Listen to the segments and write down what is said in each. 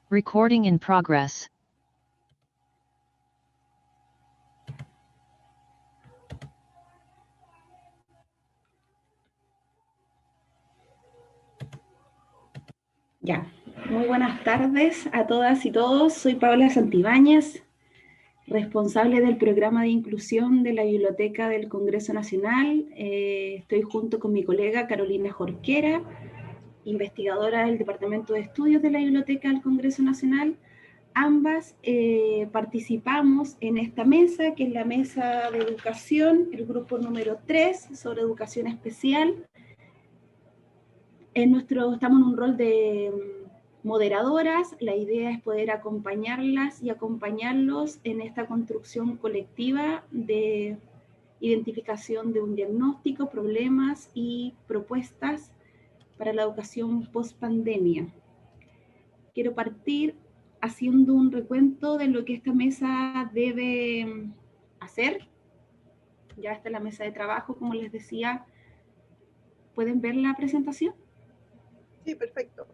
Recording in progress. Ya, muy buenas tardes a todas y todos. Soy Paola Santibáñez, responsable del programa de inclusión de la Biblioteca del Congreso Nacional. Estoy junto con mi colega Carolina Jorquera, investigadora del Departamento de Estudios de la Biblioteca del Congreso Nacional. Ambas participamos en esta mesa, que es la mesa de educación, el grupo número 3 sobre educación especial. Estamos en un rol de moderadoras. La idea es poder acompañarlas y acompañarlos en esta construcción colectiva de identificación de un diagnóstico, problemas y propuestas para la educación post-pandemia. Quiero partir haciendo un recuento de lo que esta mesa debe hacer. Ya está la mesa de trabajo, como les decía. ¿Pueden ver la presentación? Sí, perfecto.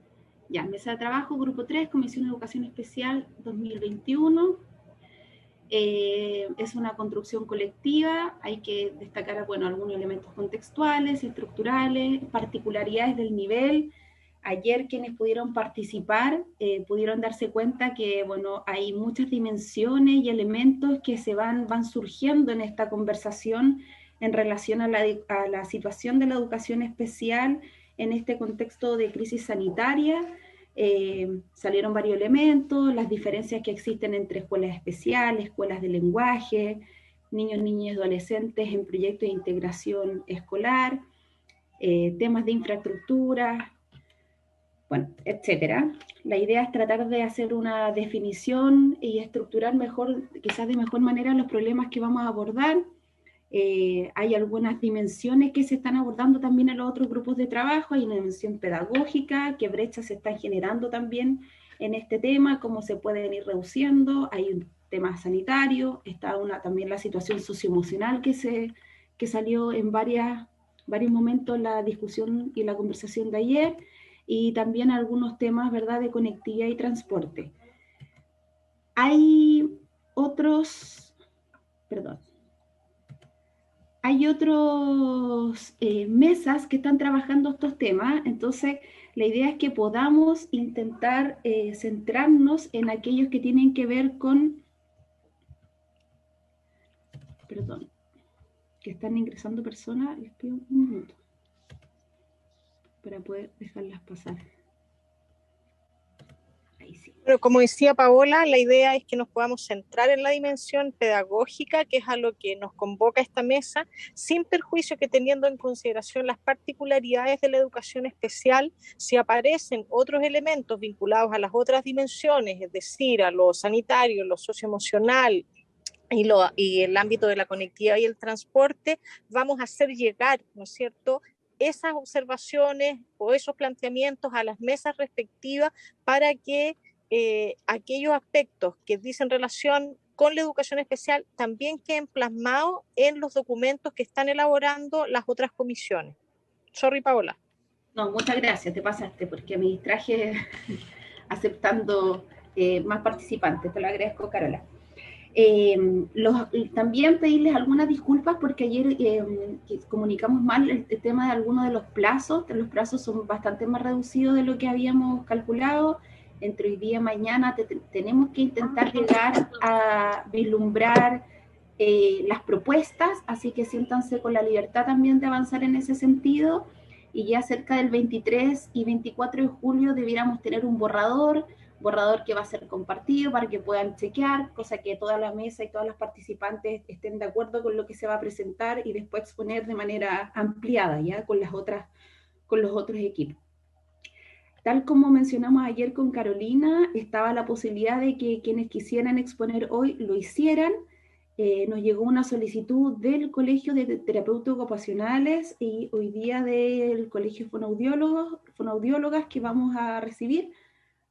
Ya, mesa de trabajo, grupo 3, Comisión de Educación Especial 2021. Es una construcción colectiva, hay que destacar, bueno, algunos elementos contextuales, estructurales, particularidades del nivel. Ayer quienes pudieron participar pudieron darse cuenta que, bueno, hay muchas dimensiones y elementos que se van surgiendo en esta conversación en relación a la situación de la educación especial en este contexto de crisis sanitaria. Salieron varios elementos, las diferencias que existen entre escuelas especiales, escuelas de lenguaje, niños, niñas y adolescentes en proyectos de integración escolar, temas de infraestructura, bueno, etcétera. La idea es tratar de hacer una definición y estructurar mejor, quizás de mejor manera, los problemas que vamos a abordar. Hay algunas dimensiones que se están abordando también en los otros grupos de trabajo. Hay una dimensión pedagógica, qué brechas se están generando también en este tema, cómo se pueden ir reduciendo. Hay un tema sanitario, está también la situación socioemocional que salió en varios momentos la discusión y la conversación de ayer, y también algunos temas, ¿verdad?, de conectividad y transporte. Hay otros mesas que están trabajando estos temas. Entonces la idea es que podamos intentar centrarnos en aquellos que tienen que ver con, que están ingresando personas. Les pido un minuto para poder dejarlas pasar. Ahí sí. Pero como decía Paola, la idea es que nos podamos centrar en la dimensión pedagógica, que es a lo que nos convoca esta mesa, sin perjuicio que, teniendo en consideración las particularidades de la educación especial, si aparecen otros elementos vinculados a las otras dimensiones, es decir, a lo sanitario, lo socioemocional y el ámbito de la conectividad y el transporte, vamos a hacer llegar, ¿no es cierto?, esas observaciones o esos planteamientos a las mesas respectivas para que aquellos aspectos que dicen relación con la educación especial también queden plasmados en los documentos que están elaborando las otras comisiones. Sorry, Paola. No, muchas gracias, te pasaste, porque me distraje aceptando más participantes. Te lo agradezco, Carola. También pedirles algunas disculpas porque ayer comunicamos mal el tema de algunos de los plazos. Los plazos son bastante más reducidos de lo que habíamos calculado. Entre hoy día y mañana tenemos que intentar llegar a vislumbrar las propuestas, así que siéntanse con la libertad también de avanzar en ese sentido. Y ya cerca del 23 y 24 de julio debiéramos tener un borrador que va a ser compartido para que puedan chequear, cosa que toda la mesa y todas las participantes estén de acuerdo con lo que se va a presentar y después exponer de manera ampliada, ya con los otros equipos. Tal como mencionamos ayer con Carolina, estaba la posibilidad de que quienes quisieran exponer hoy lo hicieran. Nos llegó una solicitud del Colegio de Terapeutas Ocupacionales y hoy día del Colegio Fonoaudiólogas que vamos a recibir.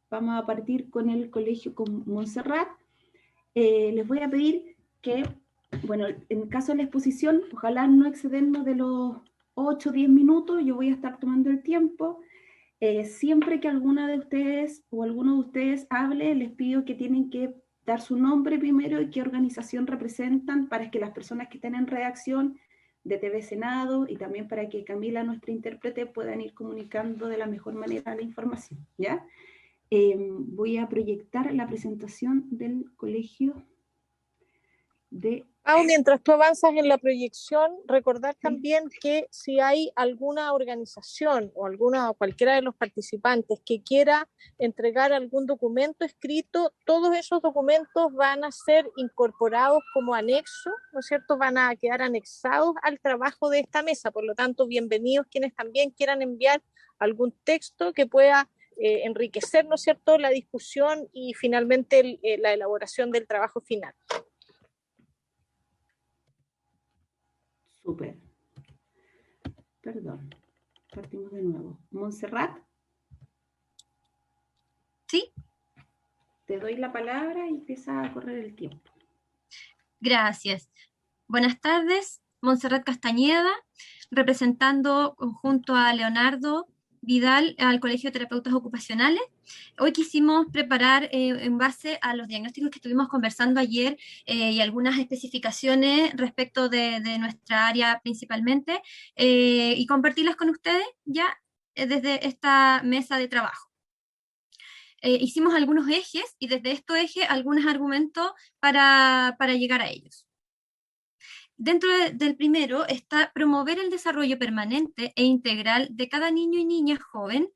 Vamos a partir con el colegio con Montserrat. Les voy a pedir que, bueno, en caso de la exposición, ojalá no excedernos de los 8 o 10 minutos, yo voy a estar tomando el tiempo. Siempre que alguna de ustedes o alguno de ustedes hable, les pido que tienen que dar su nombre primero y qué organización representan para que las personas que estén en redacción de TV Senado y también para que Camila, nuestra intérprete, puedan ir comunicando de la mejor manera la información, ¿ya? Voy a proyectar la presentación del Colegio de... Mientras tú avanzas en la proyección, recordar también que si hay alguna organización o cualquiera de los participantes que quiera entregar algún documento escrito, todos esos documentos van a ser incorporados como anexo, ¿no es cierto? Van a quedar anexados al trabajo de esta mesa. Por lo tanto, bienvenidos quienes también quieran enviar algún texto que pueda enriquecer, ¿no es cierto?, la discusión y finalmente la elaboración del trabajo final. Súper. Perdón, partimos de nuevo. Montserrat. Sí. Te doy la palabra y empieza a correr el tiempo. Gracias. Buenas tardes, Montserrat Castañeda, representando junto a Leonardo Vidal al Colegio de Terapeutas Ocupacionales. Hoy quisimos preparar en base a los diagnósticos que estuvimos conversando ayer y algunas especificaciones respecto de nuestra área principalmente y compartirlas con ustedes ya desde esta mesa de trabajo. Hicimos algunos ejes y desde estos ejes algunos argumentos para llegar a ellos. Dentro del primero está promover el desarrollo permanente e integral de cada niño y niña joven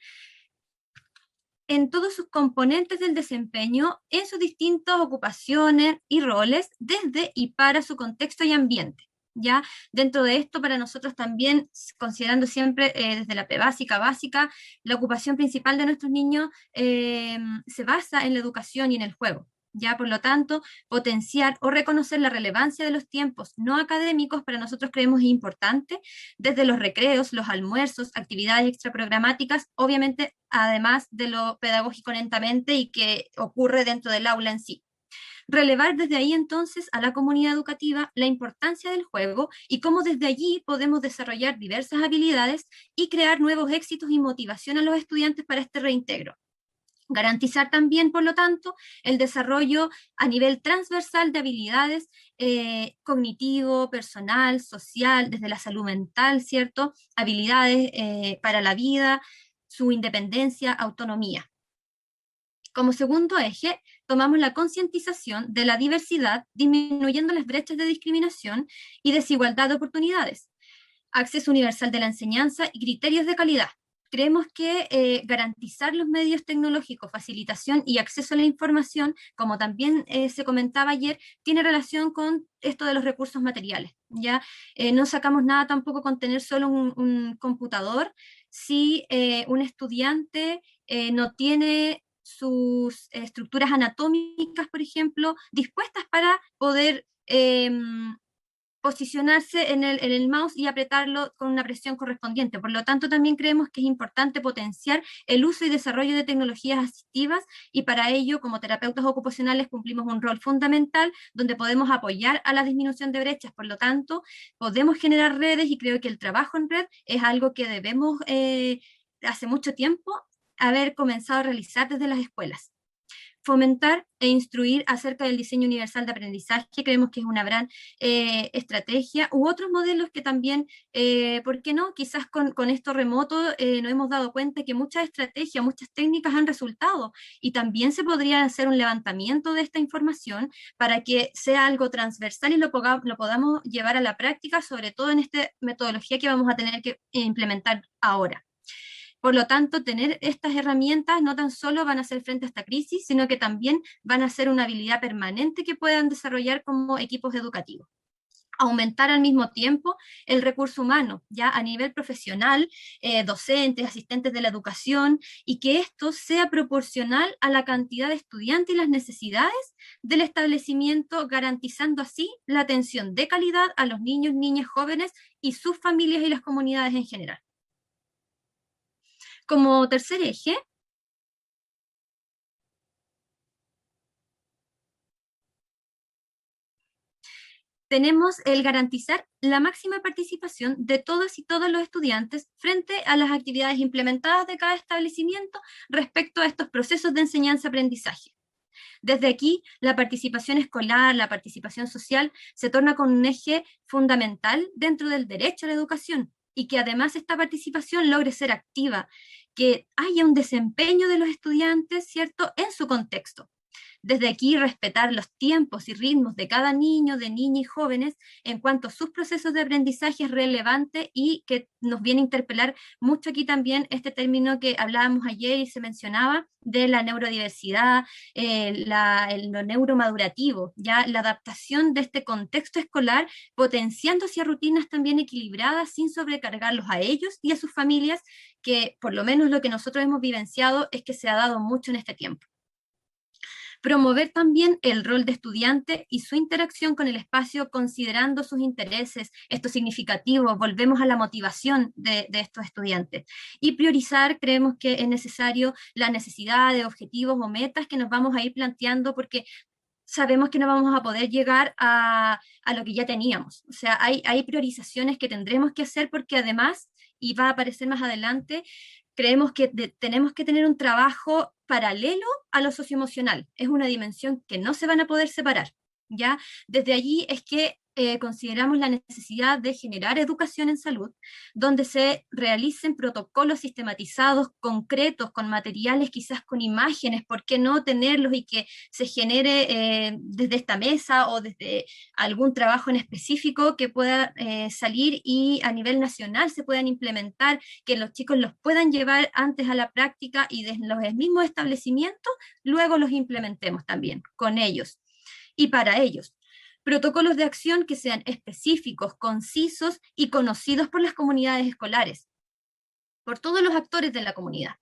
en todos sus componentes del desempeño, en sus distintas ocupaciones y roles, desde y para su contexto y ambiente. ¿Ya? Dentro de esto, para nosotros también, considerando siempre desde la básica, la ocupación principal de nuestros niños se basa en la educación y en el juego. ¿Ya? Por lo tanto, potenciar o reconocer la relevancia de los tiempos no académicos para nosotros creemos importante, desde los recreos, los almuerzos, actividades extraprogramáticas, obviamente además de lo pedagógico lentamente y que ocurre dentro del aula en sí. Relevar desde ahí entonces a la comunidad educativa la importancia del juego y cómo desde allí podemos desarrollar diversas habilidades y crear nuevos éxitos y motivación a los estudiantes para este reintegro. Garantizar también, por lo tanto, el desarrollo a nivel transversal de habilidades cognitivo, personal, social, desde la salud mental, ¿cierto? Habilidades para la vida, su independencia, autonomía. Como segundo eje, tomamos la concientización de la diversidad, disminuyendo las brechas de discriminación y desigualdad de oportunidades, acceso universal de la enseñanza y criterios de calidad. Creemos que garantizar los medios tecnológicos, facilitación y acceso a la información, como también se comentaba ayer, tiene relación con esto de los recursos materiales. ¿Ya? No sacamos nada tampoco con tener solo un computador si un estudiante no tiene sus estructuras anatómicas, por ejemplo, dispuestas para poder posicionarse en el mouse y apretarlo con una presión correspondiente. Por lo tanto, también creemos que es importante potenciar el uso y desarrollo de tecnologías asistivas y para ello, como terapeutas ocupacionales, cumplimos un rol fundamental donde podemos apoyar a la disminución de brechas. Por lo tanto, podemos generar redes y creo que el trabajo en red es algo que debemos hace mucho tiempo haber comenzado a realizar desde las escuelas. Fomentar e instruir acerca del diseño universal de aprendizaje, creemos que es una gran estrategia, u otros modelos que también, ¿por qué no? Quizás con esto remoto nos hemos dado cuenta que muchas estrategias, muchas técnicas han resultado y también se podría hacer un levantamiento de esta información para que sea algo transversal y lo podamos llevar a la práctica, sobre todo en esta metodología que vamos a tener que implementar ahora. Por lo tanto, tener estas herramientas no tan solo van a hacer frente a esta crisis, sino que también van a ser una habilidad permanente que puedan desarrollar como equipos educativos. Aumentar al mismo tiempo el recurso humano, ya a nivel profesional, docentes, asistentes de la educación, y que esto sea proporcional a la cantidad de estudiantes y las necesidades del establecimiento, garantizando así la atención de calidad a los niños, niñas, jóvenes y sus familias y las comunidades en general. Como tercer eje, tenemos el garantizar la máxima participación de todas y todos los estudiantes frente a las actividades implementadas de cada establecimiento respecto a estos procesos de enseñanza-aprendizaje. Desde aquí, la participación escolar, la participación social, se torna con un eje fundamental dentro del derecho a la educación, y que además esta participación logre ser activa, que haya un desempeño de los estudiantes, ¿cierto?, en su contexto. Desde aquí, respetar los tiempos y ritmos de cada niño, de niña y jóvenes en cuanto a sus procesos de aprendizaje es relevante, y que nos viene a interpelar mucho aquí también este término que hablábamos ayer y se mencionaba de la neurodiversidad, lo neuromadurativo, ya la adaptación de este contexto escolar, potenciando hacia rutinas también equilibradas sin sobrecargarlos a ellos y a sus familias, que por lo menos lo que nosotros hemos vivenciado es que se ha dado mucho en este tiempo. Promover también el rol de estudiante y su interacción con el espacio considerando sus intereses, esto significativo, volvemos a la motivación de estos estudiantes. Y priorizar, creemos que es necesario la necesidad de objetivos o metas que nos vamos a ir planteando, porque sabemos que no vamos a poder llegar a lo que ya teníamos. O sea, hay priorizaciones que tendremos que hacer, porque además, y va a aparecer más adelante, creemos que tenemos que tener un trabajo paralelo a lo socioemocional. Es una dimensión que no se van a poder separar, ¿ya? Desde allí es que consideramos la necesidad de generar educación en salud, donde se realicen protocolos sistematizados, concretos, con materiales, quizás con imágenes, ¿por qué no tenerlos? Y que se genere desde esta mesa o desde algún trabajo en específico que pueda salir y a nivel nacional se puedan implementar, que los chicos los puedan llevar antes a la práctica y desde los mismos establecimientos luego los implementemos también con ellos y para ellos. Protocolos de acción que sean específicos, concisos y conocidos por las comunidades escolares, por todos los actores de la comunidad.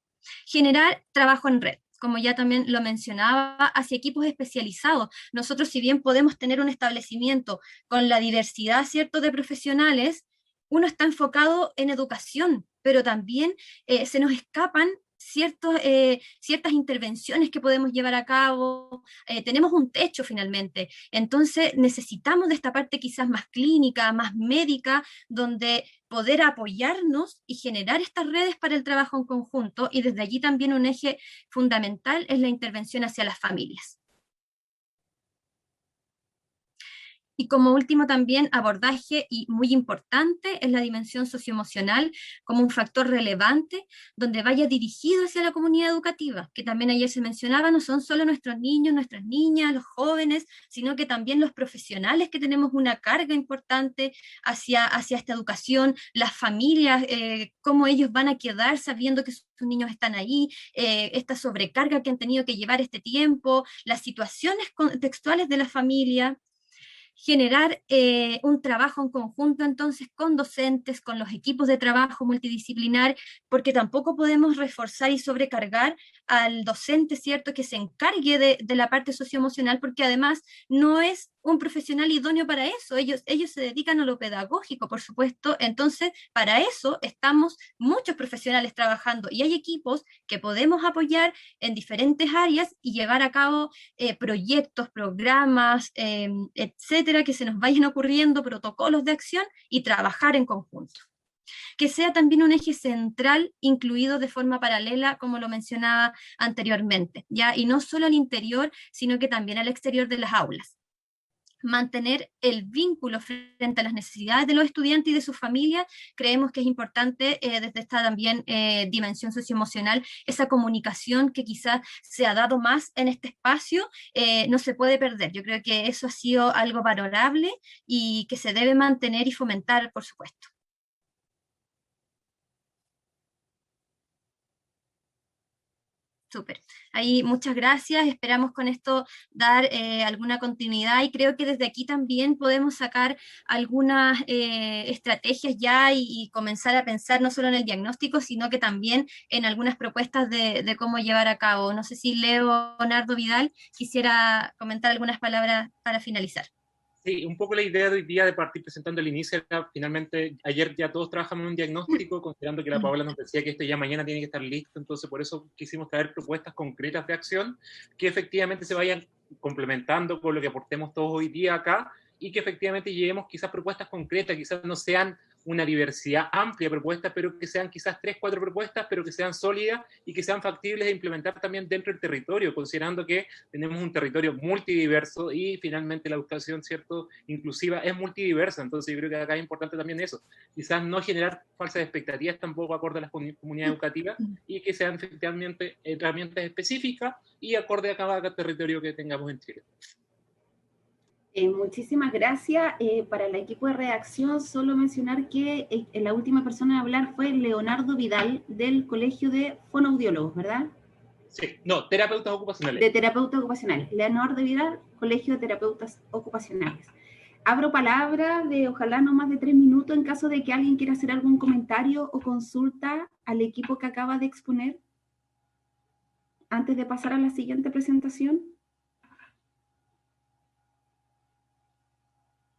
Generar trabajo en red, como ya también lo mencionaba, hacia equipos especializados. Nosotros, si bien podemos tener un establecimiento con la diversidad, ¿cierto?, de profesionales, uno está enfocado en educación, pero también se nos escapan ciertas intervenciones que podemos llevar a cabo, tenemos un techo finalmente, entonces necesitamos de esta parte quizás más clínica, más médica, donde poder apoyarnos y generar estas redes para el trabajo en conjunto, y desde allí también un eje fundamental es la intervención hacia las familias. Y como último también abordaje y muy importante es la dimensión socioemocional como un factor relevante donde vaya dirigido hacia la comunidad educativa, que también ayer se mencionaba, no son solo nuestros niños, nuestras niñas, los jóvenes, sino que también los profesionales, que tenemos una carga importante hacia esta educación, las familias, cómo ellos van a quedar sabiendo que sus niños están ahí, esta sobrecarga que han tenido que llevar este tiempo, las situaciones contextuales de la familia. Generar un trabajo en conjunto entonces con docentes, con los equipos de trabajo multidisciplinar, porque tampoco podemos reforzar y sobrecargar al docente, ¿cierto?, que se encargue de la parte socioemocional, porque además no es un profesional idóneo para eso, ellos se dedican a lo pedagógico, por supuesto, entonces para eso estamos muchos profesionales trabajando, y hay equipos que podemos apoyar en diferentes áreas y llevar a cabo proyectos, programas, etcétera, que se nos vayan ocurriendo, protocolos de acción, y trabajar en conjunto. Que sea también un eje central incluido de forma paralela, como lo mencionaba anteriormente, ¿ya? Y no solo al interior, sino que también al exterior de las aulas. Mantener el vínculo frente a las necesidades de los estudiantes y de sus familias, creemos que es importante desde esta también dimensión socioemocional, esa comunicación que quizás se ha dado más en este espacio, no se puede perder. Yo creo que eso ha sido algo valorable y que se debe mantener y fomentar, por supuesto. Súper. Ahí muchas gracias. Esperamos con esto dar alguna continuidad, y creo que desde aquí también podemos sacar algunas estrategias ya y comenzar a pensar no solo en el diagnóstico, sino que también en algunas propuestas de cómo llevar a cabo. No sé si Leonardo Vidal quisiera comentar algunas palabras para finalizar. Sí, un poco la idea de hoy día de partir presentando el inicio era, finalmente, ayer ya todos trabajamos en un diagnóstico, considerando que la Paola nos decía que esto ya mañana tiene que estar listo, entonces por eso quisimos traer propuestas concretas de acción que efectivamente se vayan complementando con lo que aportemos todos hoy día acá, y que efectivamente llevemos quizás propuestas concretas, quizás no sean una diversidad amplia de propuestas, pero que sean quizás 3, 4 propuestas, pero que sean sólidas y que sean factibles de implementar también dentro del territorio, considerando que tenemos un territorio multidiverso y finalmente la educación, ¿cierto?, inclusiva es multidiversa. Entonces yo creo que acá es importante también eso, quizás no generar falsas expectativas tampoco acorde a las comunidades educativas y que sean efectivamente herramientas específicas y acorde a cada territorio que tengamos en Chile. Muchísimas gracias. Para el equipo de redacción, solo mencionar que la última persona en hablar fue Leonardo Vidal, del Colegio de Fonoaudiólogos, ¿verdad? Sí, no, terapeutas ocupacionales. De terapeutas ocupacionales. Leonardo Vidal, Colegio de Terapeutas Ocupacionales. Abro palabra de ojalá no más de 3 minutos en caso de que alguien quiera hacer algún comentario o consulta al equipo que acaba de exponer, antes de pasar a la siguiente presentación.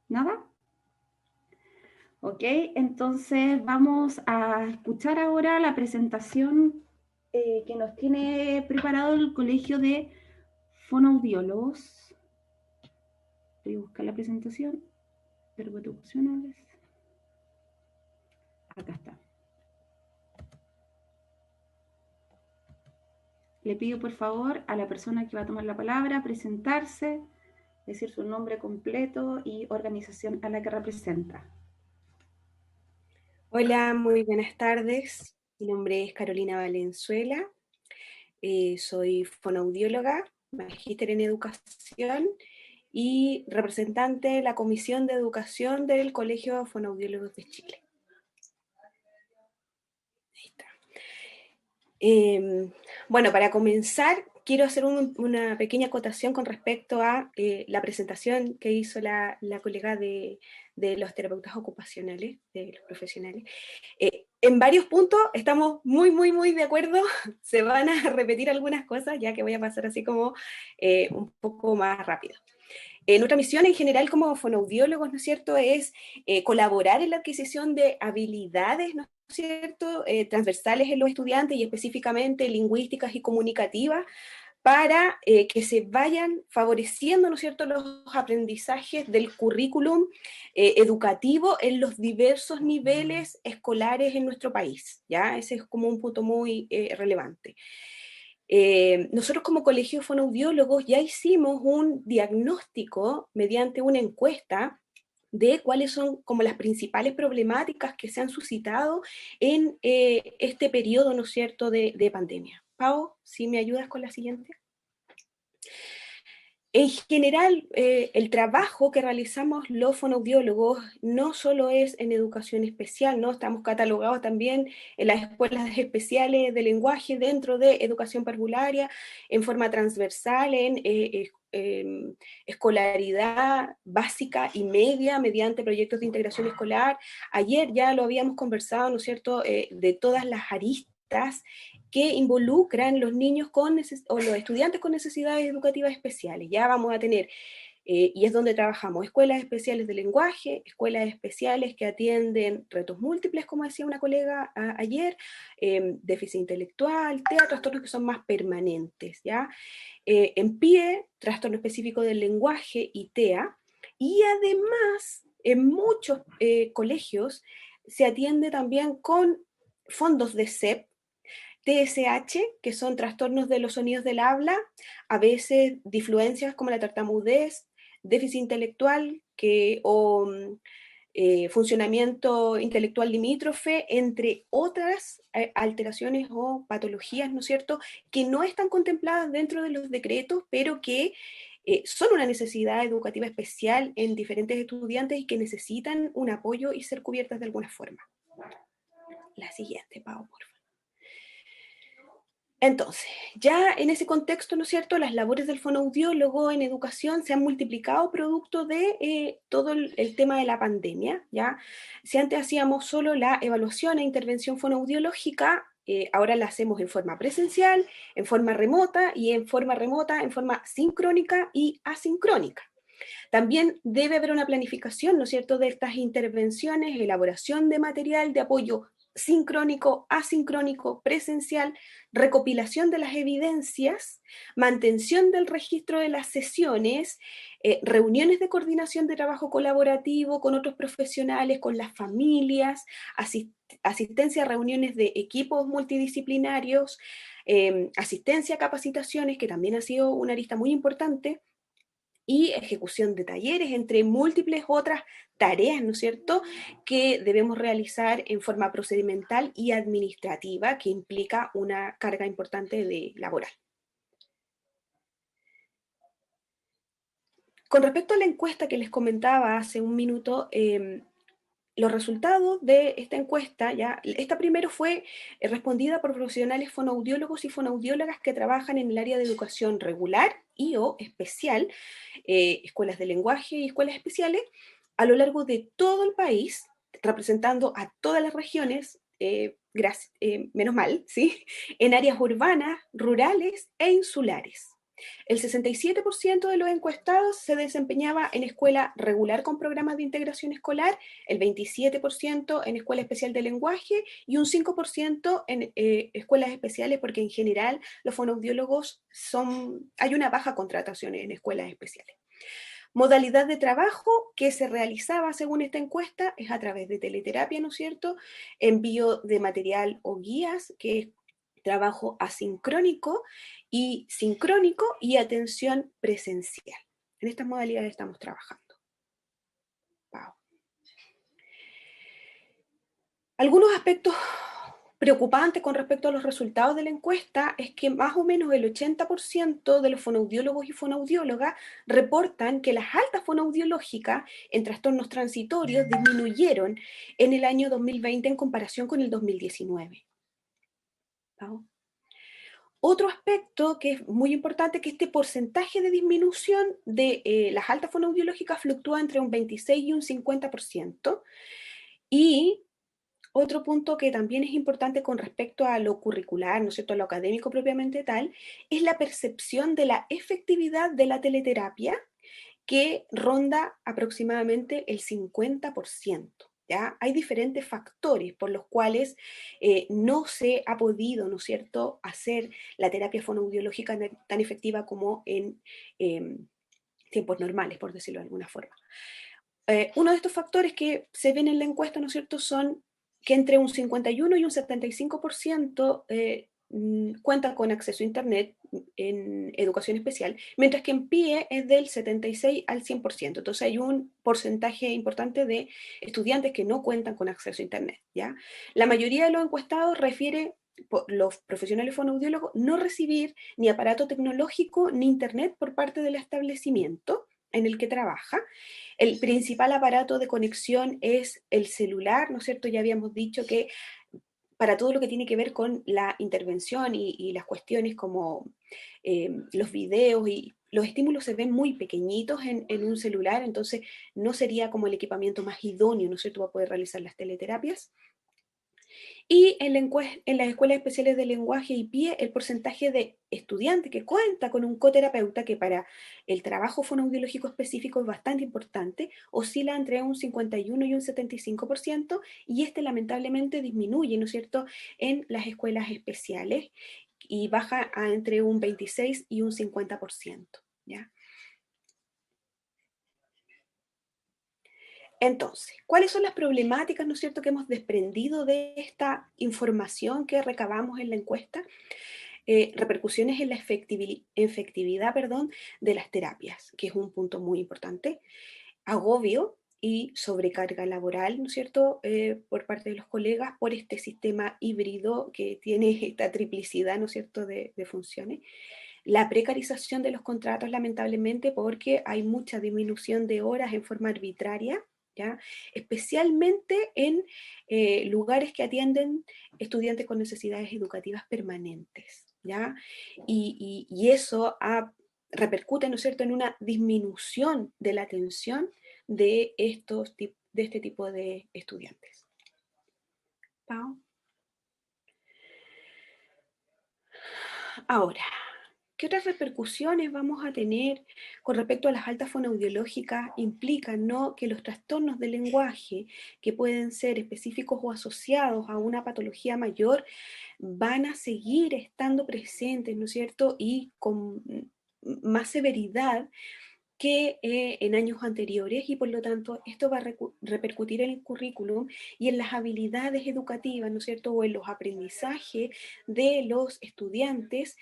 ¿Nada? Ok, entonces vamos a escuchar ahora la presentación que nos tiene preparado el Colegio de Fonoaudiólogos. Voy a buscar la presentación. Terapeutas ocupacionales. Acá está. Le pido por favor a la persona que va a tomar la palabra presentarse, decir su nombre completo y organización a la que representa. Hola, muy buenas tardes. Mi nombre es Carolina Valenzuela. Soy fonoaudióloga, magíster en educación y representante de la Comisión de Educación del Colegio de Fonoaudiólogos de Chile. Ahí está. Bueno, para comenzar, quiero hacer una pequeña acotación con respecto a la presentación que hizo la colega de los terapeutas ocupacionales, de los profesionales. En varios puntos estamos muy de acuerdo. Se van a repetir algunas cosas, ya que voy a pasar así como un poco más rápido. Nuestra misión en general como fonoaudiólogos, ¿no es cierto?, es colaborar en la adquisición de habilidades, ¿no es cierto?, transversales en los estudiantes y específicamente lingüísticas y comunicativas, para que se vayan favoreciendo, ¿no es cierto?, los aprendizajes del currículum educativo en los diversos niveles escolares en nuestro país, ¿ya? Ese es como un punto muy relevante. Nosotros como Colegio de Fonoaudiólogos ya hicimos un diagnóstico mediante una encuesta de cuáles son como las principales problemáticas que se han suscitado en este periodo, ¿no es cierto?, de pandemia. Pau, si me ayudas con la siguiente. En general, el trabajo que realizamos los fonoaudiólogos no solo es en educación especial, ¿no? Estamos catalogados también en las escuelas especiales de lenguaje dentro de educación parvularia, en forma transversal, en escolaridad básica y media mediante proyectos de integración escolar. Ayer ya lo habíamos conversado, ¿no es cierto?, de todas las aristas que involucran los niños o los estudiantes con necesidades educativas especiales. Ya vamos a tener, y es donde trabajamos, escuelas especiales de lenguaje, escuelas especiales que atienden retos múltiples, como decía una colega ayer, déficit intelectual, TEA, trastornos que son más permanentes, ¿ya? En PIE, trastorno específico del lenguaje y TEA, y además en muchos colegios se atiende también con fondos de SEP, TSH, que son trastornos de los sonidos del habla, a veces disfluencias como la tartamudez, déficit intelectual o funcionamiento intelectual limítrofe, entre otras alteraciones o patologías, ¿no es cierto?, que no están contempladas dentro de los decretos, pero que son una necesidad educativa especial en diferentes estudiantes y que necesitan un apoyo y ser cubiertas de alguna forma. La siguiente, Pau, por favor. Entonces, ya en ese contexto, ¿no es cierto?, las labores del fonoaudiólogo en educación se han multiplicado producto de todo el tema de la pandemia, ¿ya? Si antes hacíamos solo la evaluación e intervención fonoaudiológica, ahora la hacemos en forma presencial, en forma remota, en forma sincrónica y asincrónica. También debe haber una planificación, ¿no es cierto?, de estas intervenciones, elaboración de material de apoyo sincrónico, asincrónico, presencial, recopilación de las evidencias, mantención del registro de las sesiones, reuniones de coordinación de trabajo colaborativo con otros profesionales, con las familias, asistencia a reuniones de equipos multidisciplinarios, asistencia a capacitaciones, que también ha sido una arista muy importante, y ejecución de talleres, entre múltiples otras tareas, ¿no es cierto?, que debemos realizar en forma procedimental y administrativa, que implica una carga importante de laboral. Con respecto a la encuesta que les comentaba hace un minuto, los resultados de esta encuesta, esta primero fue respondida por profesionales fonoaudiólogos y fonoaudiólogas que trabajan en el área de educación regular y o especial, escuelas de lenguaje y escuelas especiales, a lo largo de todo el país, representando a todas las regiones, menos mal, ¿sí?, en áreas urbanas, rurales e insulares. El 67% de los encuestados se desempeñaba en escuela regular con programas de integración escolar, el 27% en escuela especial de lenguaje y un 5% en escuelas especiales, porque en general los fonoaudiólogos hay una baja contratación en escuelas especiales. Modalidad de trabajo que se realizaba según esta encuesta es a través de teleterapia, ¿no es cierto?, envío de material o guías, que es trabajo asincrónico y sincrónico, y atención presencial. En estas modalidades estamos trabajando. Wow. Algunos aspectos preocupantes con respecto a los resultados de la encuesta es que más o menos el 80% de los fonoaudiólogos y fonoaudiólogas reportan que las altas fonoaudiológicas en trastornos transitorios disminuyeron en el año 2020 en comparación con el 2019. ¿No? Otro aspecto que es muy importante es que este porcentaje de disminución de las altas fonoaudiológicas fluctúa entre un 26 y un 50%. Y otro punto que también es importante con respecto a lo curricular, ¿no es cierto?, a lo académico propiamente tal, es la percepción de la efectividad de la teleterapia, que ronda aproximadamente el 50%. ¿Ya? Hay diferentes factores por los cuales no se ha podido, ¿no es cierto?, hacer la terapia fonoaudiológica tan efectiva como en tiempos normales, por decirlo de alguna forma. Uno de estos factores que se ven en la encuesta, ¿no es cierto?, son que entre un 51 y un 75% cuenta con acceso a Internet en educación especial, mientras que en PIE es del 76 al 100%. Entonces hay un porcentaje importante de estudiantes que no cuentan con acceso a Internet, ¿ya? La mayoría de los encuestados refiere, los profesionales fonoaudiólogos, no recibir ni aparato tecnológico ni Internet por parte del establecimiento en el que trabaja. El principal aparato de conexión es el celular, ¿no es cierto? Ya habíamos dicho que para todo lo que tiene que ver con la intervención y las cuestiones como los videos y los estímulos se ven muy pequeñitos en un celular, entonces no sería como el equipamiento más idóneo, ¿no es cierto?, para poder realizar las teleterapias. Y en las escuelas especiales de lenguaje y PIE, el porcentaje de estudiantes que cuenta con un coterapeuta, que para el trabajo fonoaudiológico específico es bastante importante, oscila entre un 51 y un 75%, y este lamentablemente disminuye, ¿no es cierto?, en las escuelas especiales, y baja a entre un 26 y un 50%, ¿ya? Entonces, ¿cuáles son las problemáticas, ¿no es cierto?, que hemos desprendido de esta información que recabamos en la encuesta? Repercusiones en la efectividad, de las terapias, que es un punto muy importante. Agobio y sobrecarga laboral, ¿no es cierto?, por parte de los colegas por este sistema híbrido que tiene esta triplicidad, ¿no es cierto?, de funciones. La precarización de los contratos, lamentablemente, porque hay mucha disminución de horas en forma arbitraria, ¿ya?, especialmente en lugares que atienden estudiantes con necesidades educativas permanentes, ¿ya? Y eso repercute, ¿no es cierto?, en una disminución de la atención de este tipo de estudiantes. Pau. Ahora, ¿Qué otras repercusiones vamos a tener con respecto a las altas fonoaudiológicas? Implican, ¿no?, que los trastornos del lenguaje, que pueden ser específicos o asociados a una patología mayor, van a seguir estando presentes, ¿no es cierto? Y con más severidad que en años anteriores, y por lo tanto esto va a repercutir en el currículum y en las habilidades educativas, ¿no es cierto?, o en los aprendizajes de los estudiantes,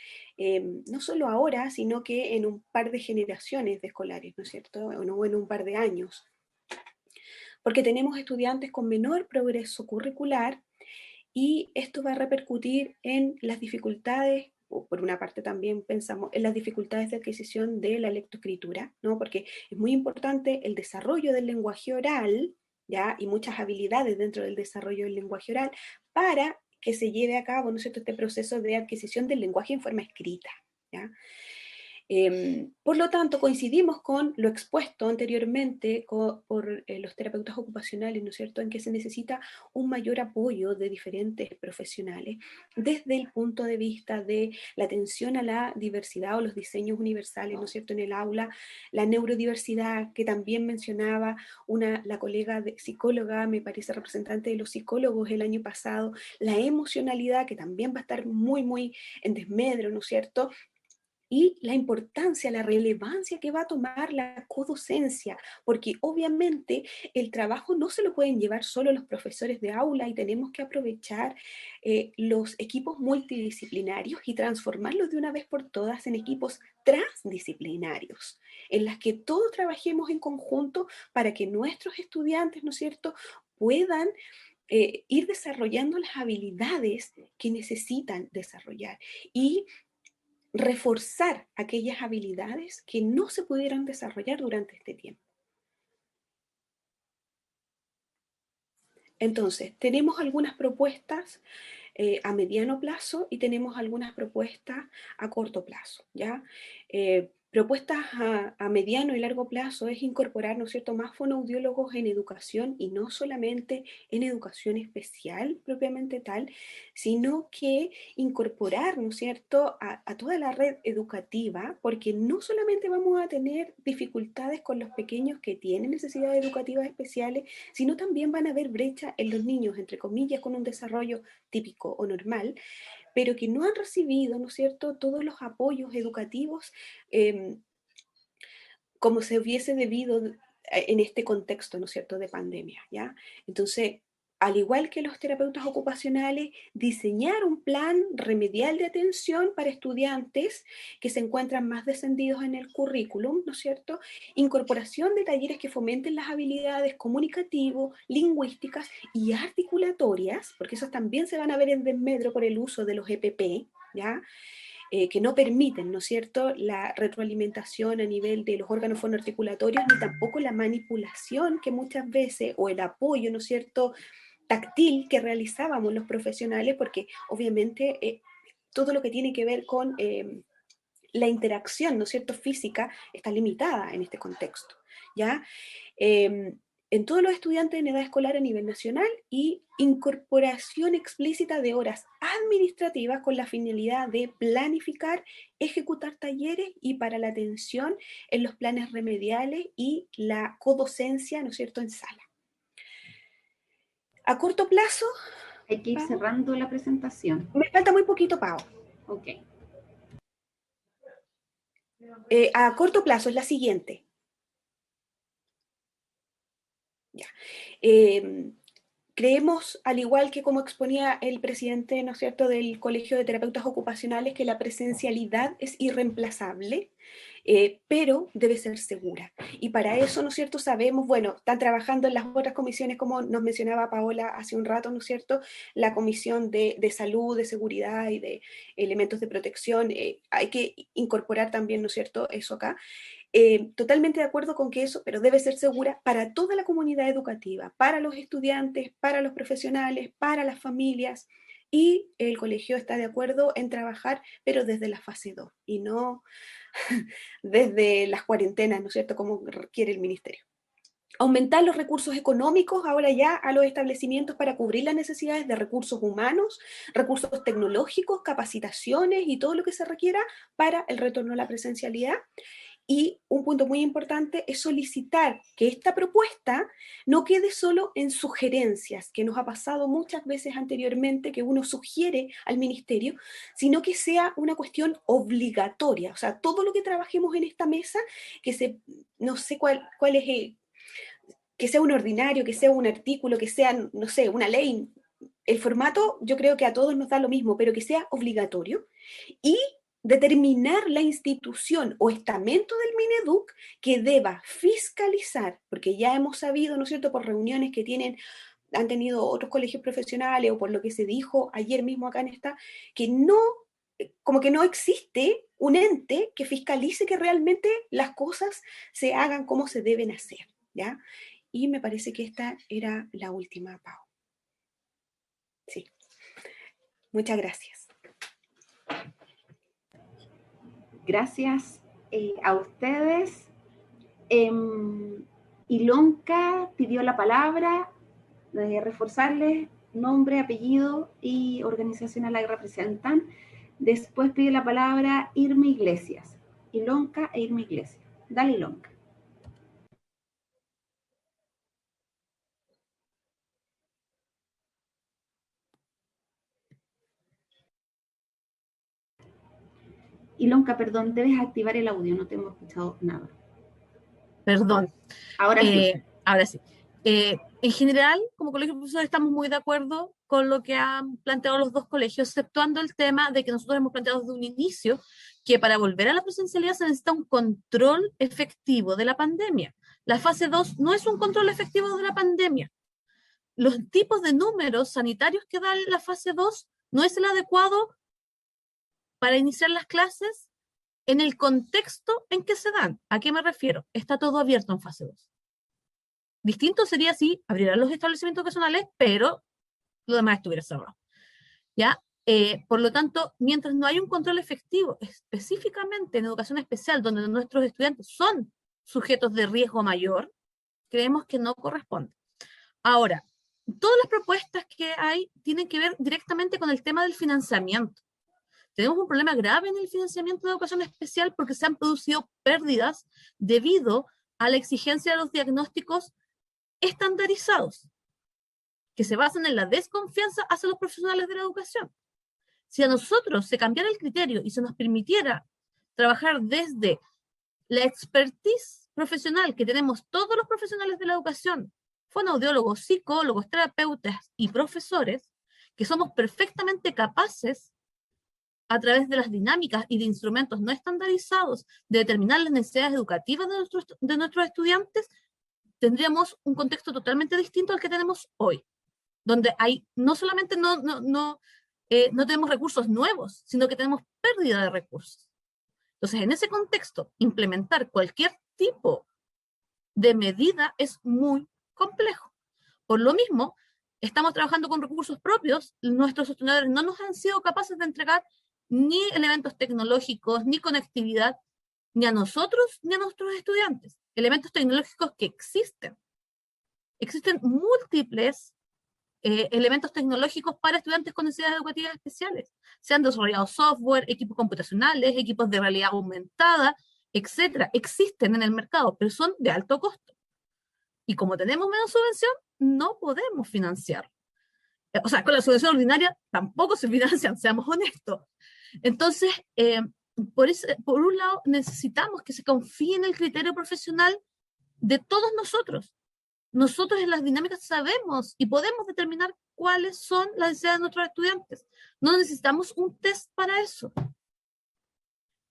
no solo ahora, sino que en un par de generaciones de escolares, ¿no es cierto?, o no, en un par de años. Porque tenemos estudiantes con menor progreso curricular, y esto va a repercutir en las dificultades, o por una parte también pensamos en las dificultades de adquisición de la lectoescritura, ¿no? Porque es muy importante el desarrollo del lenguaje oral, ¿ya? Y muchas habilidades dentro del desarrollo del lenguaje oral para que se lleve a cabo, ¿no es cierto?, este proceso de adquisición del lenguaje en forma escrita, ¿ya? Por lo tanto, coincidimos con lo expuesto anteriormente por los terapeutas ocupacionales, ¿no es cierto?, en que se necesita un mayor apoyo de diferentes profesionales desde el punto de vista de la atención a la diversidad o los diseños universales, ¿no es cierto?, en el aula, la neurodiversidad que también mencionaba la colega psicóloga, me parece representante de los psicólogos el año pasado, la emocionalidad que también va a estar muy, muy en desmedro, ¿no es cierto?, y la importancia, la relevancia que va a tomar la codocencia, porque obviamente el trabajo no se lo pueden llevar solo los profesores de aula y tenemos que aprovechar los equipos multidisciplinarios y transformarlos de una vez por todas en equipos transdisciplinarios, en las que todos trabajemos en conjunto para que nuestros estudiantes, ¿no es cierto?, puedan ir desarrollando las habilidades que necesitan desarrollar y reforzar aquellas habilidades que no se pudieron desarrollar durante este tiempo. Entonces, tenemos algunas propuestas a mediano plazo y tenemos algunas propuestas a corto plazo, ¿ya? Propuestas a mediano y largo plazo es incorporar, ¿no es cierto?, más fonoaudiólogos en educación, y no solamente en educación especial propiamente tal, sino que incorporar, ¿no es cierto?, a toda la red educativa, porque no solamente vamos a tener dificultades con los pequeños que tienen necesidades educativas especiales, sino también van a haber brecha en los niños, entre comillas, con un desarrollo típico o normal, pero que no han recibido, ¿no es cierto?, todos los apoyos educativos como se hubiese debido en este contexto, ¿no es cierto?, de pandemia, ¿ya? Entonces, al igual que los terapeutas ocupacionales, diseñar un plan remedial de atención para estudiantes que se encuentran más descendidos en el currículum, ¿no es cierto? Incorporación de talleres que fomenten las habilidades comunicativo, lingüísticas y articulatorias, porque esos también se van a ver en desmedro por el uso de los EPP, ¿ya? Que no permiten, ¿no es cierto?, la retroalimentación a nivel de los órganos fonoarticulatorios, ni tampoco la manipulación que muchas veces, o el apoyo, ¿no es cierto?, táctil que realizábamos los profesionales, porque obviamente todo lo que tiene que ver con la interacción, ¿no es cierto?, física, está limitada en este contexto, ¿ya? En todos los estudiantes en edad escolar a nivel nacional, y incorporación explícita de horas administrativas con la finalidad de planificar, ejecutar talleres y para la atención en los planes remediales y la codocencia, ¿no es cierto?, en sala. A corto plazo... Hay que ir cerrando la presentación. Me falta muy poquito, Pau. Ok. A corto plazo es la siguiente. Ya. Creemos, al igual que como exponía el presidente, ¿no es cierto?, del Colegio de Terapeutas Ocupacionales, que la presencialidad es irreemplazable, pero debe ser segura. Y para eso, ¿no es cierto?, sabemos, bueno, están trabajando en las otras comisiones, como nos mencionaba Paola hace un rato, ¿no es cierto?, la comisión de salud, de seguridad y de elementos de protección, hay que incorporar también, ¿no es cierto?, eso acá. Totalmente de acuerdo con que eso, pero debe ser segura para toda la comunidad educativa, para los estudiantes, para los profesionales, para las familias, y el colegio está de acuerdo en trabajar, pero desde la fase 2 y no desde las cuarentenas, ¿no es cierto?, como requiere el ministerio. aumentar los recursos económicos ahora ya a los establecimientos para cubrir las necesidades de recursos humanos, recursos tecnológicos, capacitaciones y todo lo que se requiera para el retorno a la presencialidad. Y un punto muy importante es solicitar que esta propuesta no quede solo en sugerencias, que nos ha pasado muchas veces anteriormente que uno sugiere al ministerio, sino que sea una cuestión obligatoria. O sea, todo lo que trabajemos en esta mesa, no sé cuál es, que sea un ordinario, que sea un artículo, que sea, no sé, una ley. El formato yo creo que a todos nos da lo mismo, pero que sea obligatorio. Y determinar la institución o estamento del Mineduc que deba fiscalizar, porque ya hemos sabido, ¿no es cierto?, por reuniones que han tenido otros colegios profesionales o por lo que se dijo ayer mismo acá en esta, que no, como que no existe un ente que fiscalice que realmente las cosas se hagan como se deben hacer, ¿ya? Y me parece que esta era la última, Pau. Sí. Muchas gracias. Gracias a ustedes. Ilonka pidió la palabra, reforzarles nombre, apellido y organización a la que representan. Después pide la palabra Irma Iglesias. Ilonka e Irma Iglesias. Dale, Ilonka. Ilonka, perdón, debes activar el audio, no te hemos escuchado nada. Perdón. Ahora sí. Ahora sí. En general, como colegio de profesores, estamos muy de acuerdo con lo que han planteado los dos colegios, exceptuando el tema de que nosotros hemos planteado desde un inicio que para volver a la presencialidad se necesita un control efectivo de la pandemia. La fase 2 no es un control efectivo de la pandemia. Los tipos de números sanitarios que da la fase 2 no es el adecuado para iniciar las clases en el contexto en que se dan. ¿A qué me refiero? Está todo abierto en fase 2. Distinto sería si abrieran los establecimientos personales, pero lo demás estuviera cerrado. ¿Ya? Por lo tanto, mientras no hay un control efectivo, específicamente en educación especial, donde nuestros estudiantes son sujetos de riesgo mayor, creemos que no corresponde. Ahora, todas las propuestas que hay tienen que ver directamente con el tema del financiamiento. Tenemos un problema grave en el financiamiento de educación especial porque se han producido pérdidas debido a la exigencia de los diagnósticos estandarizados, que se basan en la desconfianza hacia los profesionales de la educación. Si a nosotros se cambiara el criterio y se nos permitiera trabajar desde la expertise profesional que tenemos todos los profesionales de la educación, fonoaudiólogos, psicólogos, terapeutas y profesores, que somos perfectamente capaces a través de las dinámicas y de instrumentos no estandarizados de determinar las necesidades educativas de nuestros estudiantes, tendríamos un contexto totalmente distinto al que tenemos hoy, donde hay no solamente no tenemos recursos nuevos, sino que tenemos pérdida de recursos. Entonces, en ese contexto, implementar cualquier tipo de medida es muy complejo. Por lo mismo, estamos trabajando con recursos propios, nuestros estudiantes no nos han sido capaces de entregar ni elementos tecnológicos, ni conectividad, ni a nosotros, ni a nuestros estudiantes. Elementos tecnológicos que existen. Existen múltiples elementos tecnológicos para estudiantes con necesidades educativas especiales. Se han desarrollado software, equipos computacionales, equipos de realidad aumentada, etcétera. Existen en el mercado, pero son de alto costo. Y como tenemos menos subvención, no podemos financiar. O sea, con la subvención ordinaria tampoco se financian, seamos honestos. Entonces, por un lado, necesitamos que se confíe en el criterio profesional de todos nosotros. Nosotros en las dinámicas sabemos y podemos determinar cuáles son las necesidades de nuestros estudiantes. No necesitamos un test para eso.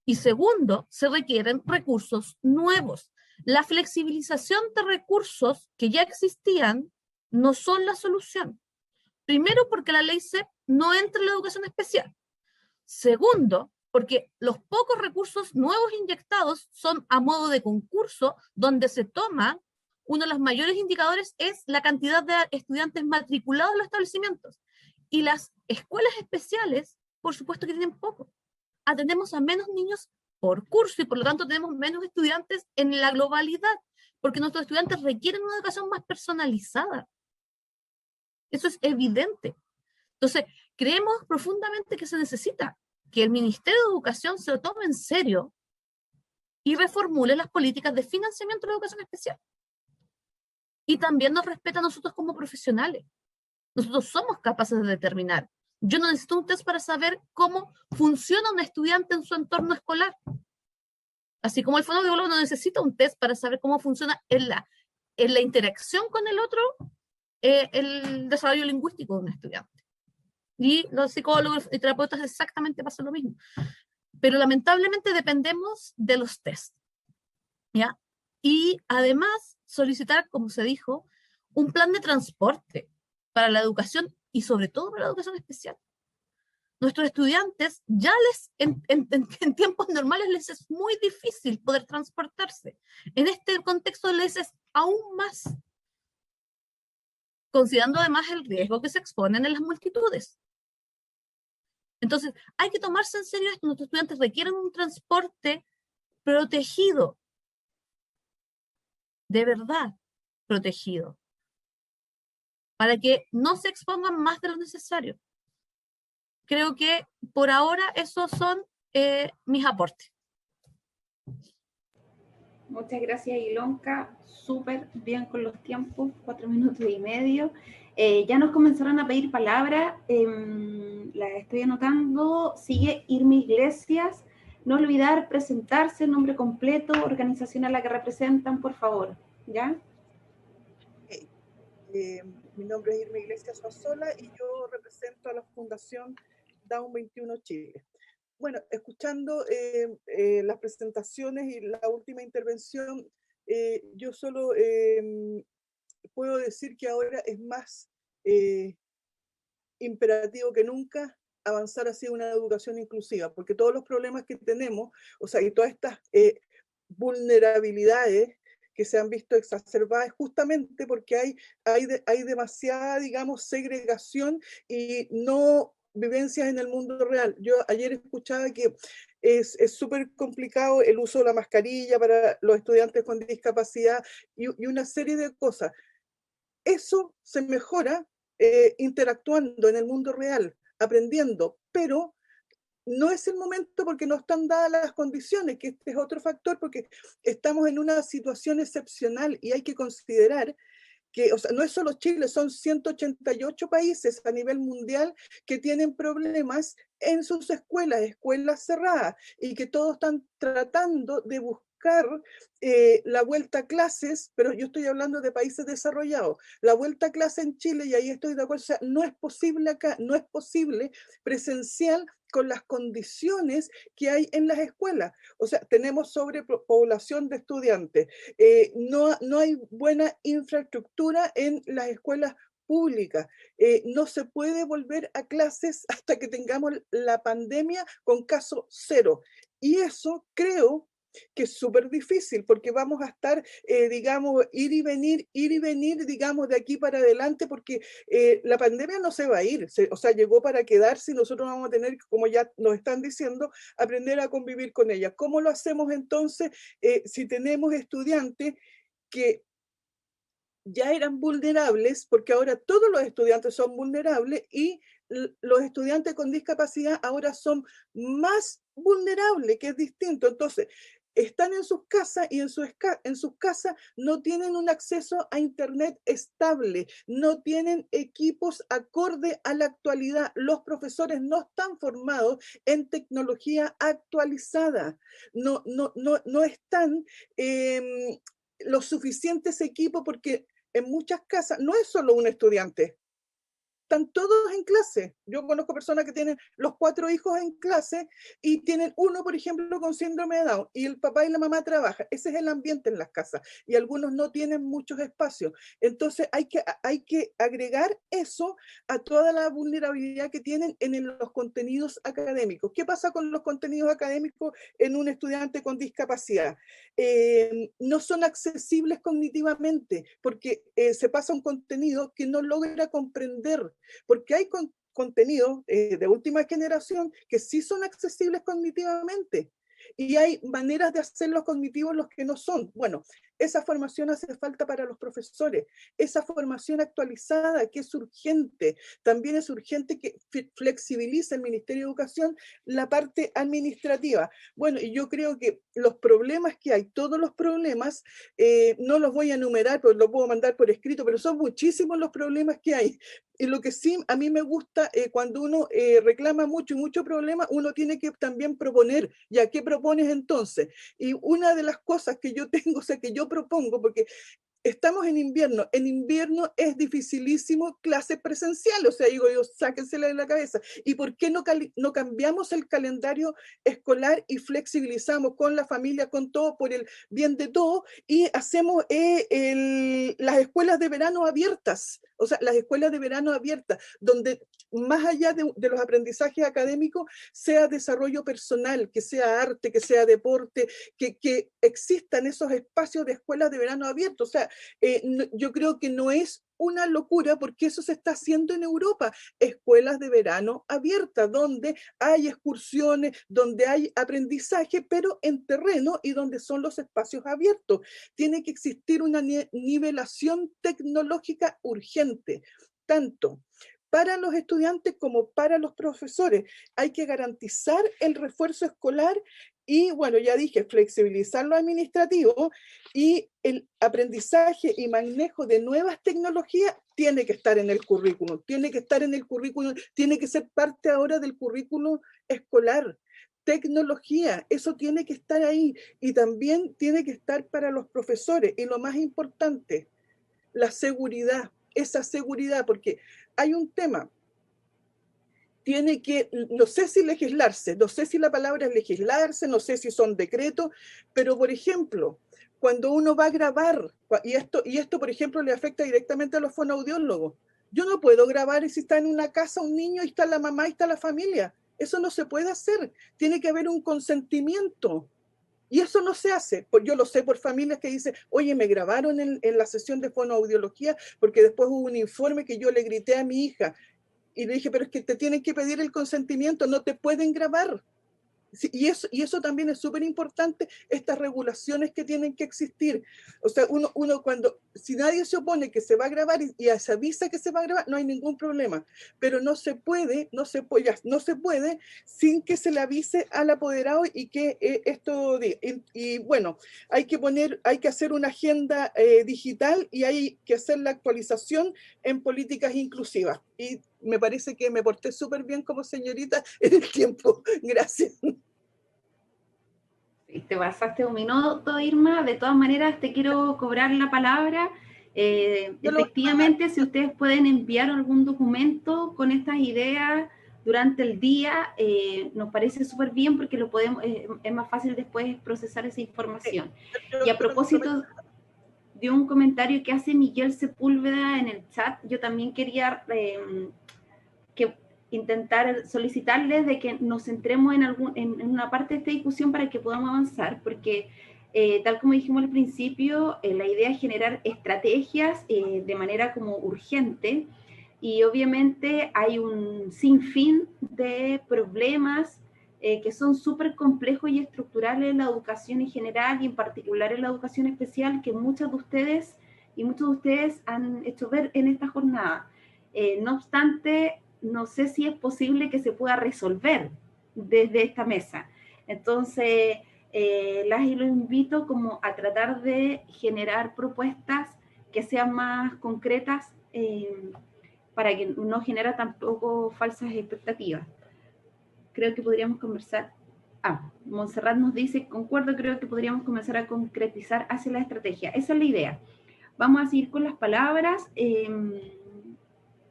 Y segundo, se requieren recursos nuevos. La flexibilización de recursos que ya existían no son la solución. Primero, porque la ley CEP no entra en la educación especial. Segundo, porque los pocos recursos nuevos inyectados son a modo de concurso, donde se toma, uno de los mayores indicadores es la cantidad de estudiantes matriculados en los establecimientos. Y las escuelas especiales, por supuesto que tienen poco. Atendemos a menos niños por curso y por lo tanto tenemos menos estudiantes en la globalidad. porque nuestros estudiantes requieren una educación más personalizada. Eso es evidente. Entonces, creemos profundamente que se necesita que el Ministerio de Educación se lo tome en serio y reformule las políticas de financiamiento de la educación especial. Y también nos respeta a nosotros como profesionales. Nosotros somos capaces de determinar. Yo no necesito un test para saber cómo funciona un estudiante en su entorno escolar. Así como el fonoaudiólogo no necesita un test para saber cómo funciona en la interacción con el otro, el desarrollo lingüístico de un estudiante. Y los psicólogos y terapeutas exactamente pasa lo mismo. Pero lamentablemente dependemos de los test, ¿ya? Y además solicitar, como se dijo, un plan de transporte para la educación y sobre todo para la educación especial. Nuestros estudiantes ya en tiempos normales les es muy difícil poder transportarse. En este contexto les es aún más, considerando además el riesgo que se exponen en las multitudes. Entonces, hay que tomarse en serio esto. Nuestros estudiantes requieren un transporte protegido, de verdad protegido, para que no se expongan más de lo necesario. Creo que por ahora esos son mis aportes. Muchas gracias, Ilonka. Súper bien con los tiempos, 4 minutos y medio. Ya nos comenzaron a pedir palabras. Las estoy anotando. Sigue Irma Iglesias. No olvidar presentarse, nombre completo, organización a la que representan, por favor. ¿Ya? Mi nombre es Irma Iglesias Sosola y yo represento a la Fundación Down 21 Chile. Bueno, escuchando las presentaciones y la última intervención, yo solo puedo decir que ahora es más imperativo que nunca avanzar hacia una educación inclusiva, porque todos los problemas que tenemos, o sea, y todas estas vulnerabilidades que se han visto exacerbadas justamente porque hay demasiada, digamos, segregación y no vivencias en el mundo real. Yo ayer escuchaba que es súper complicado el uso de la mascarilla para los estudiantes con discapacidad y una serie de cosas. Eso se mejora interactuando en el mundo real, aprendiendo, pero no es el momento porque no están dadas las condiciones, que este es otro factor, porque estamos en una situación excepcional y hay que considerar que, o sea, no es solo Chile, son 188 países a nivel mundial que tienen problemas en sus escuelas cerradas, y que todos están tratando de buscar la vuelta a clases, pero yo estoy hablando de países desarrollados, la vuelta a clase en Chile, y ahí estoy de acuerdo, o sea, no es posible acá, no es posible presencial con las condiciones que hay en las escuelas. O sea, tenemos sobrepoblación de estudiantes, no hay buena infraestructura en las escuelas públicas, no se puede volver a clases hasta que tengamos la pandemia con caso cero. Y eso creo que es súper difícil, porque vamos a estar, digamos, ir y venir, digamos, de aquí para adelante, porque la pandemia no se va a ir, o sea, llegó para quedarse y nosotros vamos a tener, como ya nos están diciendo, aprender a convivir con ella. ¿Cómo lo hacemos entonces si tenemos estudiantes que ya eran vulnerables, porque ahora todos los estudiantes son vulnerables y los estudiantes con discapacidad ahora son más vulnerables, que es distinto? Entonces, están en sus casas y en sus casas no tienen un acceso a internet estable, no tienen equipos acorde a la actualidad, los profesores no están formados en tecnología actualizada, no están los suficientes equipos, porque en muchas casas no es solo un estudiante, están todos en clase. Yo conozco personas que tienen los 4 hijos en clase y tienen uno, por ejemplo, con síndrome de Down, y el papá y la mamá trabajan. Ese es el ambiente en las casas, y algunos no tienen muchos espacios. Entonces hay que agregar eso a toda la vulnerabilidad que tienen en los contenidos académicos. ¿Qué pasa con los contenidos académicos en un estudiante con discapacidad? No son accesibles cognitivamente, porque se pasa un contenido que no logra comprender, porque hay contenidos de última generación que sí son accesibles cognitivamente, y hay maneras de hacerlos cognitivos los que no son. Bueno, esa formación hace falta para los profesores, esa formación actualizada que es urgente. También es urgente que flexibilice el Ministerio de Educación la parte administrativa. Bueno, y yo creo que los problemas que hay, todos los problemas, no los voy a enumerar, pues lo puedo mandar por escrito, pero son muchísimos los problemas que hay. Y lo que sí a mí me gusta, cuando uno reclama mucho y mucho problema, uno tiene que también proponer. ¿Ya qué propones entonces? Y una de las cosas que yo tengo, o sea, que yo propongo, porque estamos en invierno es dificilísimo clases presenciales, o sea, digo yo, sáquensela de la cabeza. ¿Y por qué no cambiamos el calendario escolar y flexibilizamos con la familia, con todo, por el bien de todo, y hacemos las escuelas de verano abiertas, o sea, las escuelas de verano abiertas, donde más allá de los aprendizajes académicos, sea desarrollo personal, que sea arte, que sea deporte, que existan esos espacios de escuelas de verano abiertos. O sea, yo creo que no es una locura porque eso se está haciendo en Europa, escuelas de verano abiertas, donde hay excursiones, donde hay aprendizaje, pero en terreno y donde son los espacios abiertos. Tiene que existir una nivelación tecnológica urgente, tanto para los estudiantes como para los profesores. Hay que garantizar el refuerzo escolar y, bueno, ya dije, flexibilizar lo administrativo, y el aprendizaje y manejo de nuevas tecnologías tiene que estar en el currículum, tiene que estar en el currículum, tiene que ser parte ahora del currículum escolar. Tecnología, eso tiene que estar ahí, y también tiene que estar para los profesores. Y lo más importante, la seguridad, esa seguridad, porque hay un tema, tiene que, no sé si legislarse, no sé si la palabra es legislarse, no sé si son decretos, pero por ejemplo, cuando uno va a grabar, y esto por ejemplo le afecta directamente a los fonoaudiólogos, yo no puedo grabar si está en una casa un niño y está la mamá y está la familia, eso no se puede hacer, tiene que haber un consentimiento. Y eso no se hace. Yo lo sé por familias que dicen, oye, me grabaron en la sesión de fonoaudiología porque después hubo un informe que yo le grité a mi hija. Y le dije, pero es que te tienen que pedir el consentimiento, no te pueden grabar. Sí, y eso también es súper importante, estas regulaciones que tienen que existir. O sea, uno cuando, si nadie se opone que se va a grabar y se avisa que se va a grabar, no hay ningún problema. Pero no se puede sin que se le avise al apoderado y que esto diga. Y bueno, hay que hacer una agenda digital, y hay que hacer la actualización en políticas inclusivas. Y me parece que me porté súper bien como señorita en el tiempo. Gracias. Te pasaste un minuto, Irma. De todas maneras, te quiero cobrar la palabra. Efectivamente, si ustedes pueden enviar algún documento con estas ideas durante el día, nos parece súper bien porque lo podemos, es más fácil después procesar esa información. Y a propósito de un comentario que hace Miguel Sepúlveda en el chat, yo también quería intentar solicitarles de que nos centremos en una parte de esta discusión para que podamos avanzar, porque tal como dijimos al principio, la idea es generar estrategias de manera como urgente, y obviamente hay un sinfín de problemas que son súper complejos y estructurales en la educación en general y en particular en la educación especial, que muchos de ustedes han hecho ver en esta jornada. No obstante, no sé si es posible que se pueda resolver desde esta mesa. Entonces, las y los invito como a tratar de generar propuestas que sean más concretas para que no genere tampoco falsas expectativas. Creo que podríamos conversar. Montserrat nos dice, concuerdo, creo que podríamos comenzar a concretizar hacia la estrategia. Esa es la idea. Vamos a seguir con las palabras.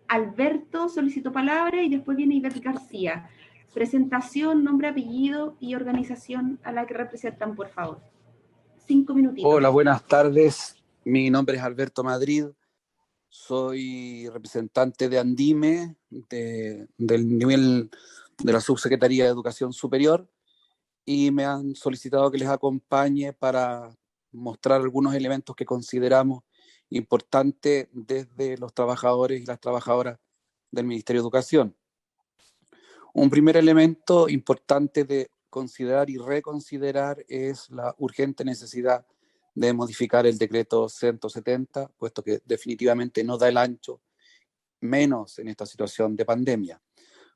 Alberto solicitó palabra y después viene Ivette García. Presentación, nombre, apellido y organización a la que representan, por favor. 5 minutitos. Hola, buenas tardes. Mi nombre es Alberto Madrid. Soy representante de Andime, del nivel de la Subsecretaría de Educación Superior, y me han solicitado que les acompañe para mostrar algunos elementos que consideramos importantes desde los trabajadores y las trabajadoras del Ministerio de Educación. Un primer elemento importante de considerar y reconsiderar es la urgente necesidad de modificar el decreto 170, puesto que definitivamente no da el ancho, menos en esta situación de pandemia.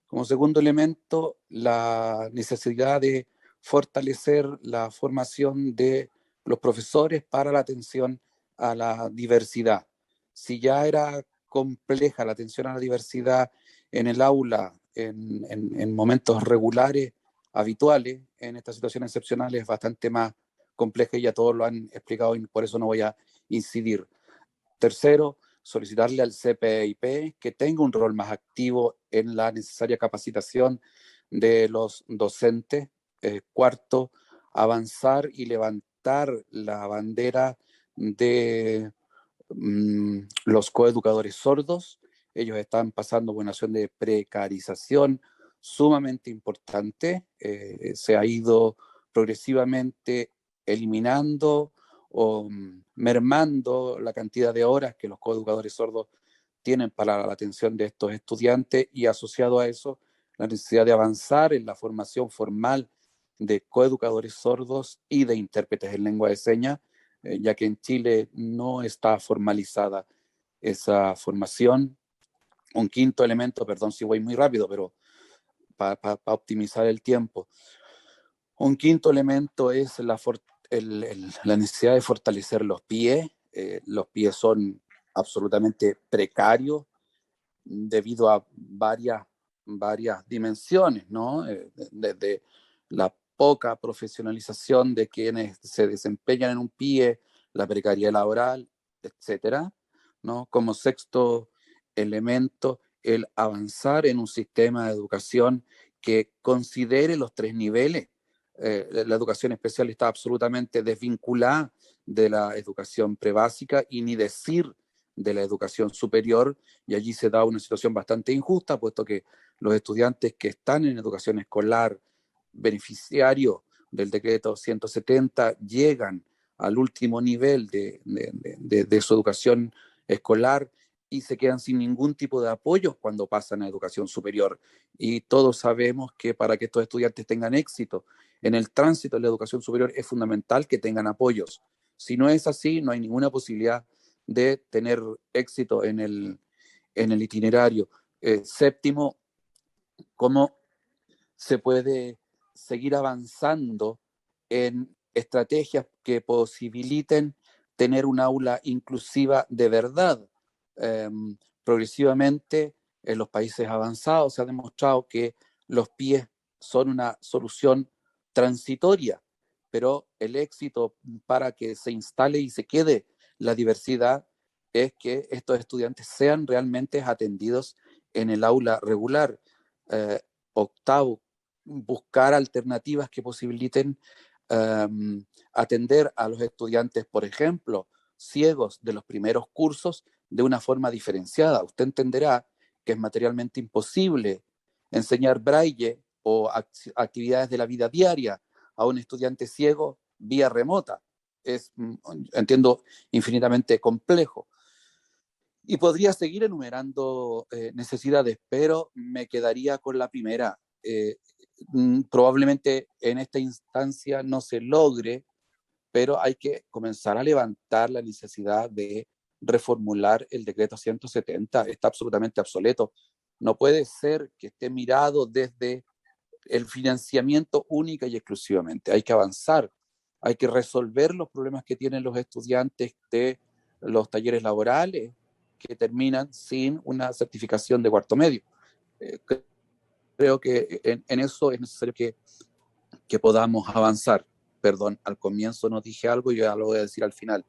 Como segundo elemento, la necesidad de fortalecer la formación de los profesores para la atención a la diversidad. Si ya era compleja la atención a la diversidad en el aula, en momentos regulares, habituales, en estas situaciones excepcionales es bastante más compleja y ya todos lo han explicado y por eso no voy a incidir. Tercero, solicitarle al CPIP que tenga un rol más activo en la necesaria capacitación de los docentes. Cuarto, avanzar y levantar la bandera de los coeducadores sordos. Ellos están pasando por una situación de precarización sumamente importante. Se ha ido progresivamente eliminando o mermando la cantidad de horas que los coeducadores sordos tienen para la atención de estos estudiantes, y asociado a eso la necesidad de avanzar en la formación formal de coeducadores sordos y de intérpretes en lengua de señas, ya que en Chile no está formalizada esa formación. Un quinto elemento, perdón si voy muy rápido, pero para optimizar el tiempo. Un quinto elemento es la necesidad de fortalecer los pies. Los pies son absolutamente precarios debido a varias dimensiones, ¿no? Desde la poca profesionalización de quienes se desempeñan en un pie, la precariedad laboral, etcétera, ¿no? Como sexto elemento, el avanzar en un sistema de educación que considere los tres niveles. La educación especial está absolutamente desvinculada de la educación prebásica y ni decir de la educación superior, y allí se da una situación bastante injusta, puesto que los estudiantes que están en educación escolar, beneficiarios del decreto 170, llegan al último nivel de su educación escolar y se quedan sin ningún tipo de apoyo cuando pasan a educación superior. Y todos sabemos que para que estos estudiantes tengan éxito en el tránsito de la educación superior es fundamental que tengan apoyos. Si no es así, no hay ninguna posibilidad de tener éxito en el itinerario. Séptimo, cómo se puede seguir avanzando en estrategias que posibiliten tener un aula inclusiva de verdad. Progresivamente, en los países avanzados se ha demostrado que los pies son una solución transitoria, pero el éxito para que se instale y se quede la diversidad es que estos estudiantes sean realmente atendidos en el aula regular. Octavo, buscar alternativas que posibiliten atender a los estudiantes, por ejemplo, ciegos de los primeros cursos de una forma diferenciada. Usted entenderá que es materialmente imposible enseñar braille o actividades de la vida diaria a un estudiante ciego vía remota. Es, entiendo, infinitamente complejo. Y podría seguir enumerando necesidades, pero me quedaría con la primera. Probablemente en esta instancia no se logre, pero hay que comenzar a levantar la necesidad de reformular el decreto 170. Está absolutamente obsoleto. No puede ser que esté mirado desde el financiamiento única y exclusivamente. Hay que avanzar, hay que resolver los problemas que tienen los estudiantes de los talleres laborales que terminan sin una certificación de cuarto medio. Creo que en eso es necesario que podamos avanzar. Perdón, al comienzo no dije algo y ya lo voy a decir al final.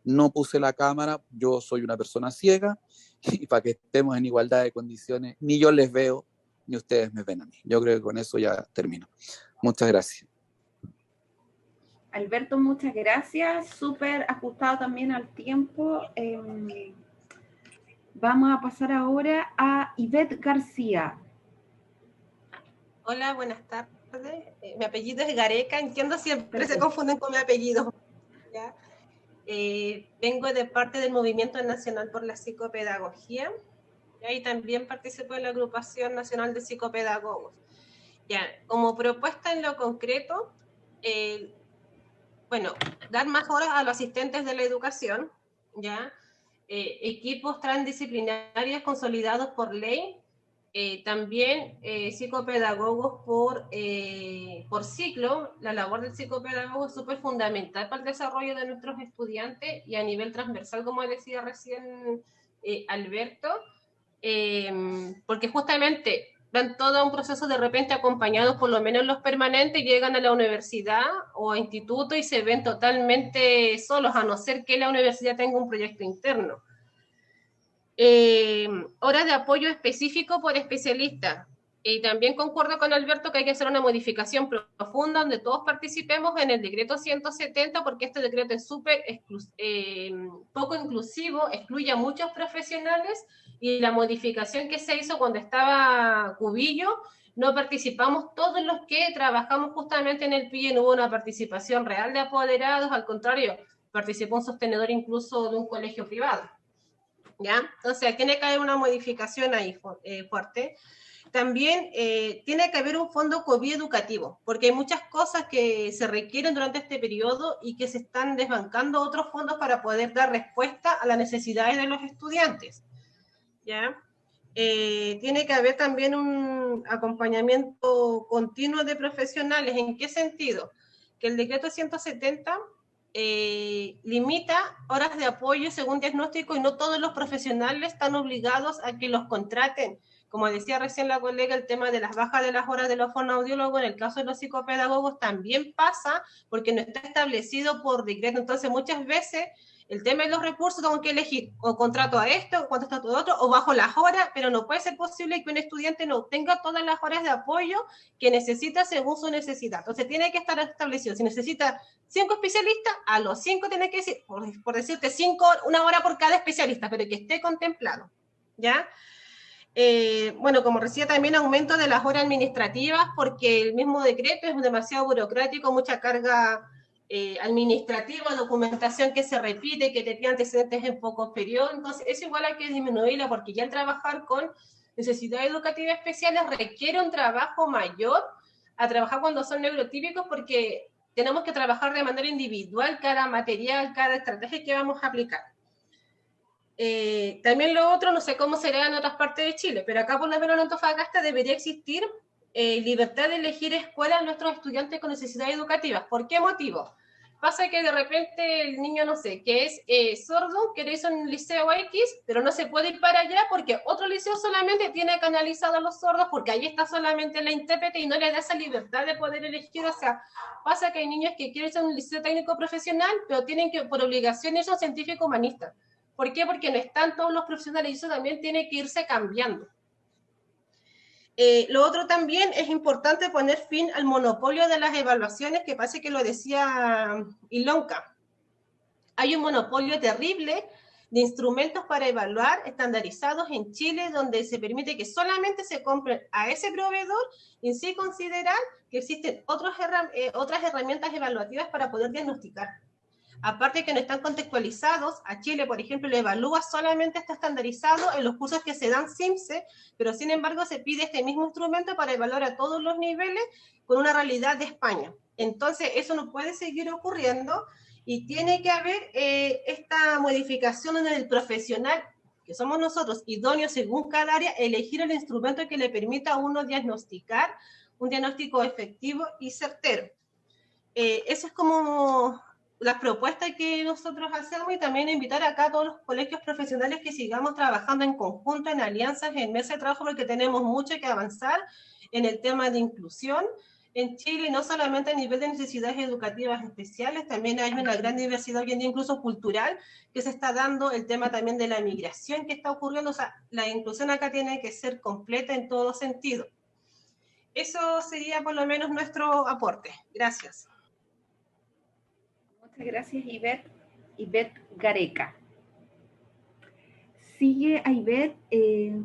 No puse la cámara, yo soy una persona ciega y para que estemos en igualdad de condiciones, ni yo les veo, ni ustedes me ven a mí. Yo creo que con eso ya termino. Muchas gracias. Alberto, muchas gracias. Súper ajustado también al tiempo. Vamos a pasar ahora a Ivette García. Hola, buenas tardes. Mi apellido es Gareca. Entiendo, siempre se confunden con mi apellido. ¿Ya? Vengo de parte del Movimiento Nacional por la Psicopedagogía. Y también participo en la Agrupación Nacional de Psicopedagogos. Ya, como propuesta en lo concreto, bueno, dar más horas a los asistentes de la educación, ¿ya? Equipos transdisciplinarios consolidados por ley, también psicopedagogos por ciclo. La labor del psicopedagogo es súper fundamental para el desarrollo de nuestros estudiantes y a nivel transversal, como decía recién Alberto, porque justamente van todo un proceso de repente acompañados, por lo menos los permanentes, llegan a la universidad o a instituto y se ven totalmente solos, a no ser que la universidad tenga un proyecto interno. Horas de apoyo específico por especialista. Y también concuerdo con Alberto que hay que hacer una modificación profunda donde todos participemos en el decreto 170, porque este decreto es súper poco inclusivo, excluye a muchos profesionales, y la modificación que se hizo cuando estaba Cubillo, no participamos todos los que trabajamos justamente en el PIE, no hubo una participación real de apoderados, al contrario, participó un sostenedor incluso de un colegio privado. ¿Ya? Entonces, tiene que haber una modificación ahí fuerte. También tiene que haber un fondo COVID educativo, porque hay muchas cosas que se requieren durante este periodo y que se están desbancando otros fondos para poder dar respuesta a las necesidades de los estudiantes. ¿Ya? Tiene que haber también un acompañamiento continuo de profesionales. ¿En qué sentido? Que el decreto 170 limita horas de apoyo según diagnóstico y no todos los profesionales están obligados a que los contraten. Como decía recién la colega, el tema de las bajas de las horas de los fonoaudiólogos, en el caso de los psicopedagogos también pasa porque no está establecido por decreto. Entonces muchas veces el tema de los recursos tengo que elegir o contrato a esto, o contrato a otro, o bajo las horas, pero no puede ser posible que un estudiante no tenga todas las horas de apoyo que necesita según su necesidad. Entonces tiene que estar establecido. Si necesita 5 especialistas, a los 5 tiene que decir, por decirte 5, 1 hora por cada especialista, pero que esté contemplado, ¿ya? Bueno, como decía, también aumento de las horas administrativas, porque el mismo decreto es demasiado burocrático, mucha carga administrativa, documentación que se repite, que te pide antecedentes en pocos periodos. Entonces eso igual hay que disminuirla, porque ya el trabajar con necesidades educativas especiales requiere un trabajo mayor a trabajar cuando son neurotípicos, porque tenemos que trabajar de manera individual cada material, cada estrategia que vamos a aplicar. También lo otro, no sé cómo será en otras partes de Chile, pero acá por lo menos en Antofagasta debería existir libertad de elegir escuelas a nuestros estudiantes con necesidades educativas. ¿Por qué motivo? Pasa que de repente el niño, no sé, que es sordo, quiere irse a un liceo X, pero no se puede ir para allá porque otro liceo solamente tiene canalizado a los sordos, porque ahí está solamente la intérprete y no le da esa libertad de poder elegir. O sea, pasa que hay niños que quieren irse a un liceo técnico profesional, pero tienen que, por obligación, irse a un científico humanista. ¿Por qué? Porque no están todos los profesionales y eso también tiene que irse cambiando. Lo otro también es importante poner fin al monopolio de las evaluaciones, que parece que lo decía Ilonka. Hay un monopolio terrible de instrumentos para evaluar estandarizados en Chile, donde se permite que solamente se compren a ese proveedor y sin considerar que existen otras herramientas evaluativas para poder diagnosticar. Aparte que no están contextualizados, a Chile, por ejemplo, lo evalúa solamente, está estandarizado en los cursos que se dan CIMSE, pero sin embargo se pide este mismo instrumento para evaluar a todos los niveles con una realidad de España. Entonces, eso no puede seguir ocurriendo y tiene que haber esta modificación en el profesional, que somos nosotros, idóneos según cada área, elegir el instrumento que le permita a uno diagnosticar un diagnóstico efectivo y certero. Eso es como las propuestas que nosotros hacemos, y también invitar acá a todos los colegios profesionales que sigamos trabajando en conjunto, en alianzas, en mesa de trabajo, porque tenemos mucho que avanzar en el tema de inclusión en Chile, no solamente a nivel de necesidades educativas especiales, también hay una gran diversidad hoy en día, incluso cultural, que se está dando, el tema también de la migración que está ocurriendo. O sea, la inclusión acá tiene que ser completa en todo sentido. Eso sería por lo menos nuestro aporte. Gracias. Muchas gracias, Ivette Gareca. Sigue a Ivette,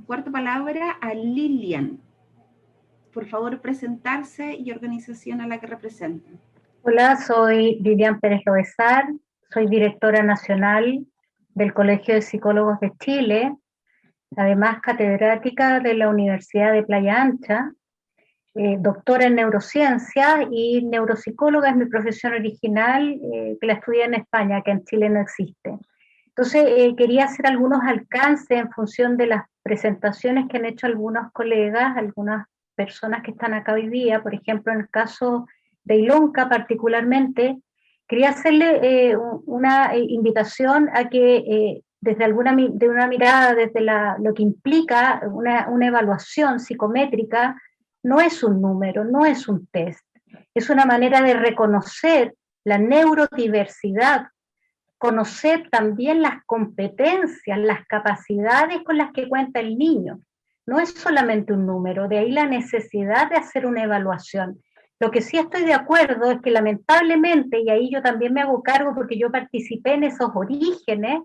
cuarta palabra, a Lilian. Por favor, presentarse y organización a la que representan. Hola, soy Lilian Pérez Lovezar, soy directora nacional del Colegio de Psicólogos de Chile, además catedrática de la Universidad de Playa Ancha, doctora en neurociencia y neuropsicóloga es mi profesión original, que la estudié en España, que en Chile no existe. Entonces, quería hacer algunos alcances en función de las presentaciones que han hecho algunos colegas, algunas personas que están acá hoy día, por ejemplo, en el caso de Ilonka particularmente, quería hacerle una invitación a que desde de una mirada, desde lo que implica una evaluación psicométrica, no es un número, no es un test, es una manera de reconocer la neurodiversidad, conocer también las competencias, las capacidades con las que cuenta el niño. No es solamente un número, de ahí la necesidad de hacer una evaluación. Lo que sí estoy de acuerdo es que lamentablemente, y ahí yo también me hago cargo porque yo participé en esos orígenes,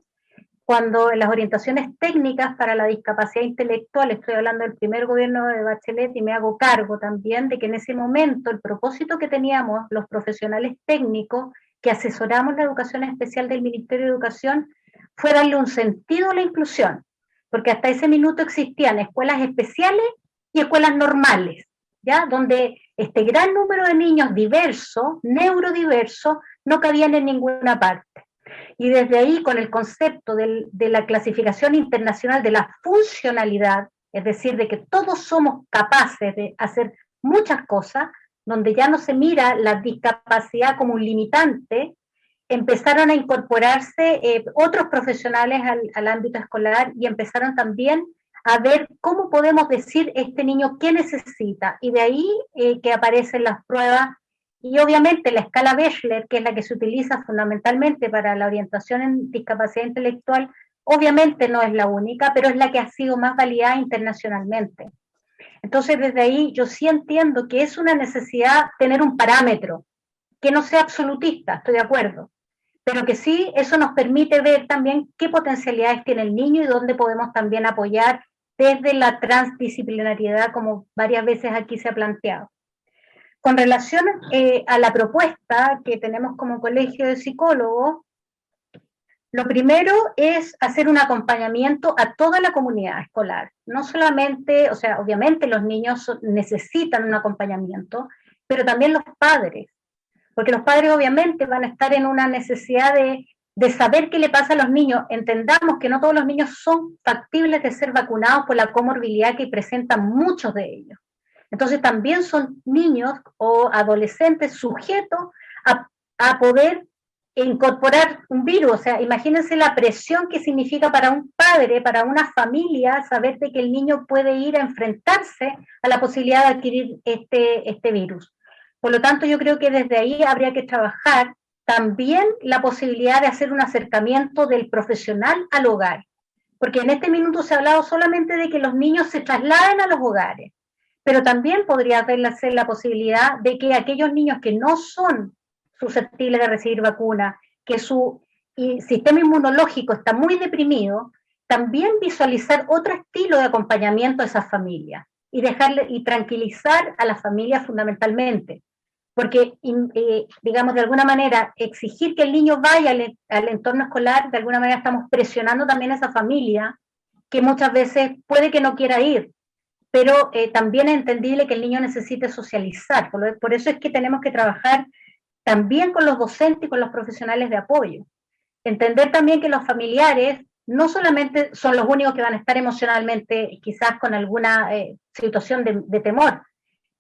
cuando en las orientaciones técnicas para la discapacidad intelectual, estoy hablando del primer gobierno de Bachelet y me hago cargo también de que en ese momento el propósito que teníamos los profesionales técnicos que asesoramos la educación especial del Ministerio de Educación fue darle un sentido a la inclusión, porque hasta ese minuto existían escuelas especiales y escuelas normales, ¿ya? Donde este gran número de niños diversos, neurodiversos, no cabían en ninguna parte. Y desde ahí, con el concepto de la clasificación internacional de la funcionalidad, es decir, de que todos somos capaces de hacer muchas cosas, donde ya no se mira la discapacidad como un limitante, empezaron a incorporarse otros profesionales al ámbito escolar y empezaron también a ver cómo podemos decir este niño qué necesita. Y de ahí que aparecen las pruebas. Y obviamente la escala Bechler, que es la que se utiliza fundamentalmente para la orientación en discapacidad intelectual, obviamente no es la única, pero es la que ha sido más validada internacionalmente. Entonces, desde ahí yo sí entiendo que es una necesidad tener un parámetro, que no sea absolutista, estoy de acuerdo, pero que sí eso nos permite ver también qué potencialidades tiene el niño y dónde podemos también apoyar desde la transdisciplinariedad, como varias veces aquí se ha planteado. Con relación a la propuesta que tenemos como colegio de psicólogos, lo primero es hacer un acompañamiento a toda la comunidad escolar. No solamente, o sea, obviamente los niños necesitan un acompañamiento, pero también los padres, porque los padres obviamente van a estar en una necesidad de saber qué le pasa a los niños. Entendamos que no todos los niños son factibles de ser vacunados por la comorbilidad que presentan muchos de ellos. Entonces también son niños o adolescentes sujetos a poder incorporar un virus. O sea, imagínense la presión que significa para un padre, para una familia, saber de que el niño puede ir a enfrentarse a la posibilidad de adquirir este virus. Por lo tanto, yo creo que desde ahí habría que trabajar también la posibilidad de hacer un acercamiento del profesional al hogar. Porque en este minuto se ha hablado solamente de que los niños se trasladen a los hogares, pero también podría ser la posibilidad de que aquellos niños que no son susceptibles de recibir vacuna, que su sistema inmunológico está muy deprimido, también visualizar otro estilo de acompañamiento a esas familias y dejarle y tranquilizar a las familias fundamentalmente. Porque, digamos, de alguna manera, exigir que el niño vaya al entorno escolar, de alguna manera estamos presionando también a esa familia, que muchas veces puede que no quiera ir, pero también es entendible que el niño necesite socializar. Por eso es que tenemos que trabajar también con los docentes y con los profesionales de apoyo. Entender también que los familiares no solamente son los únicos que van a estar emocionalmente quizás con alguna situación de temor,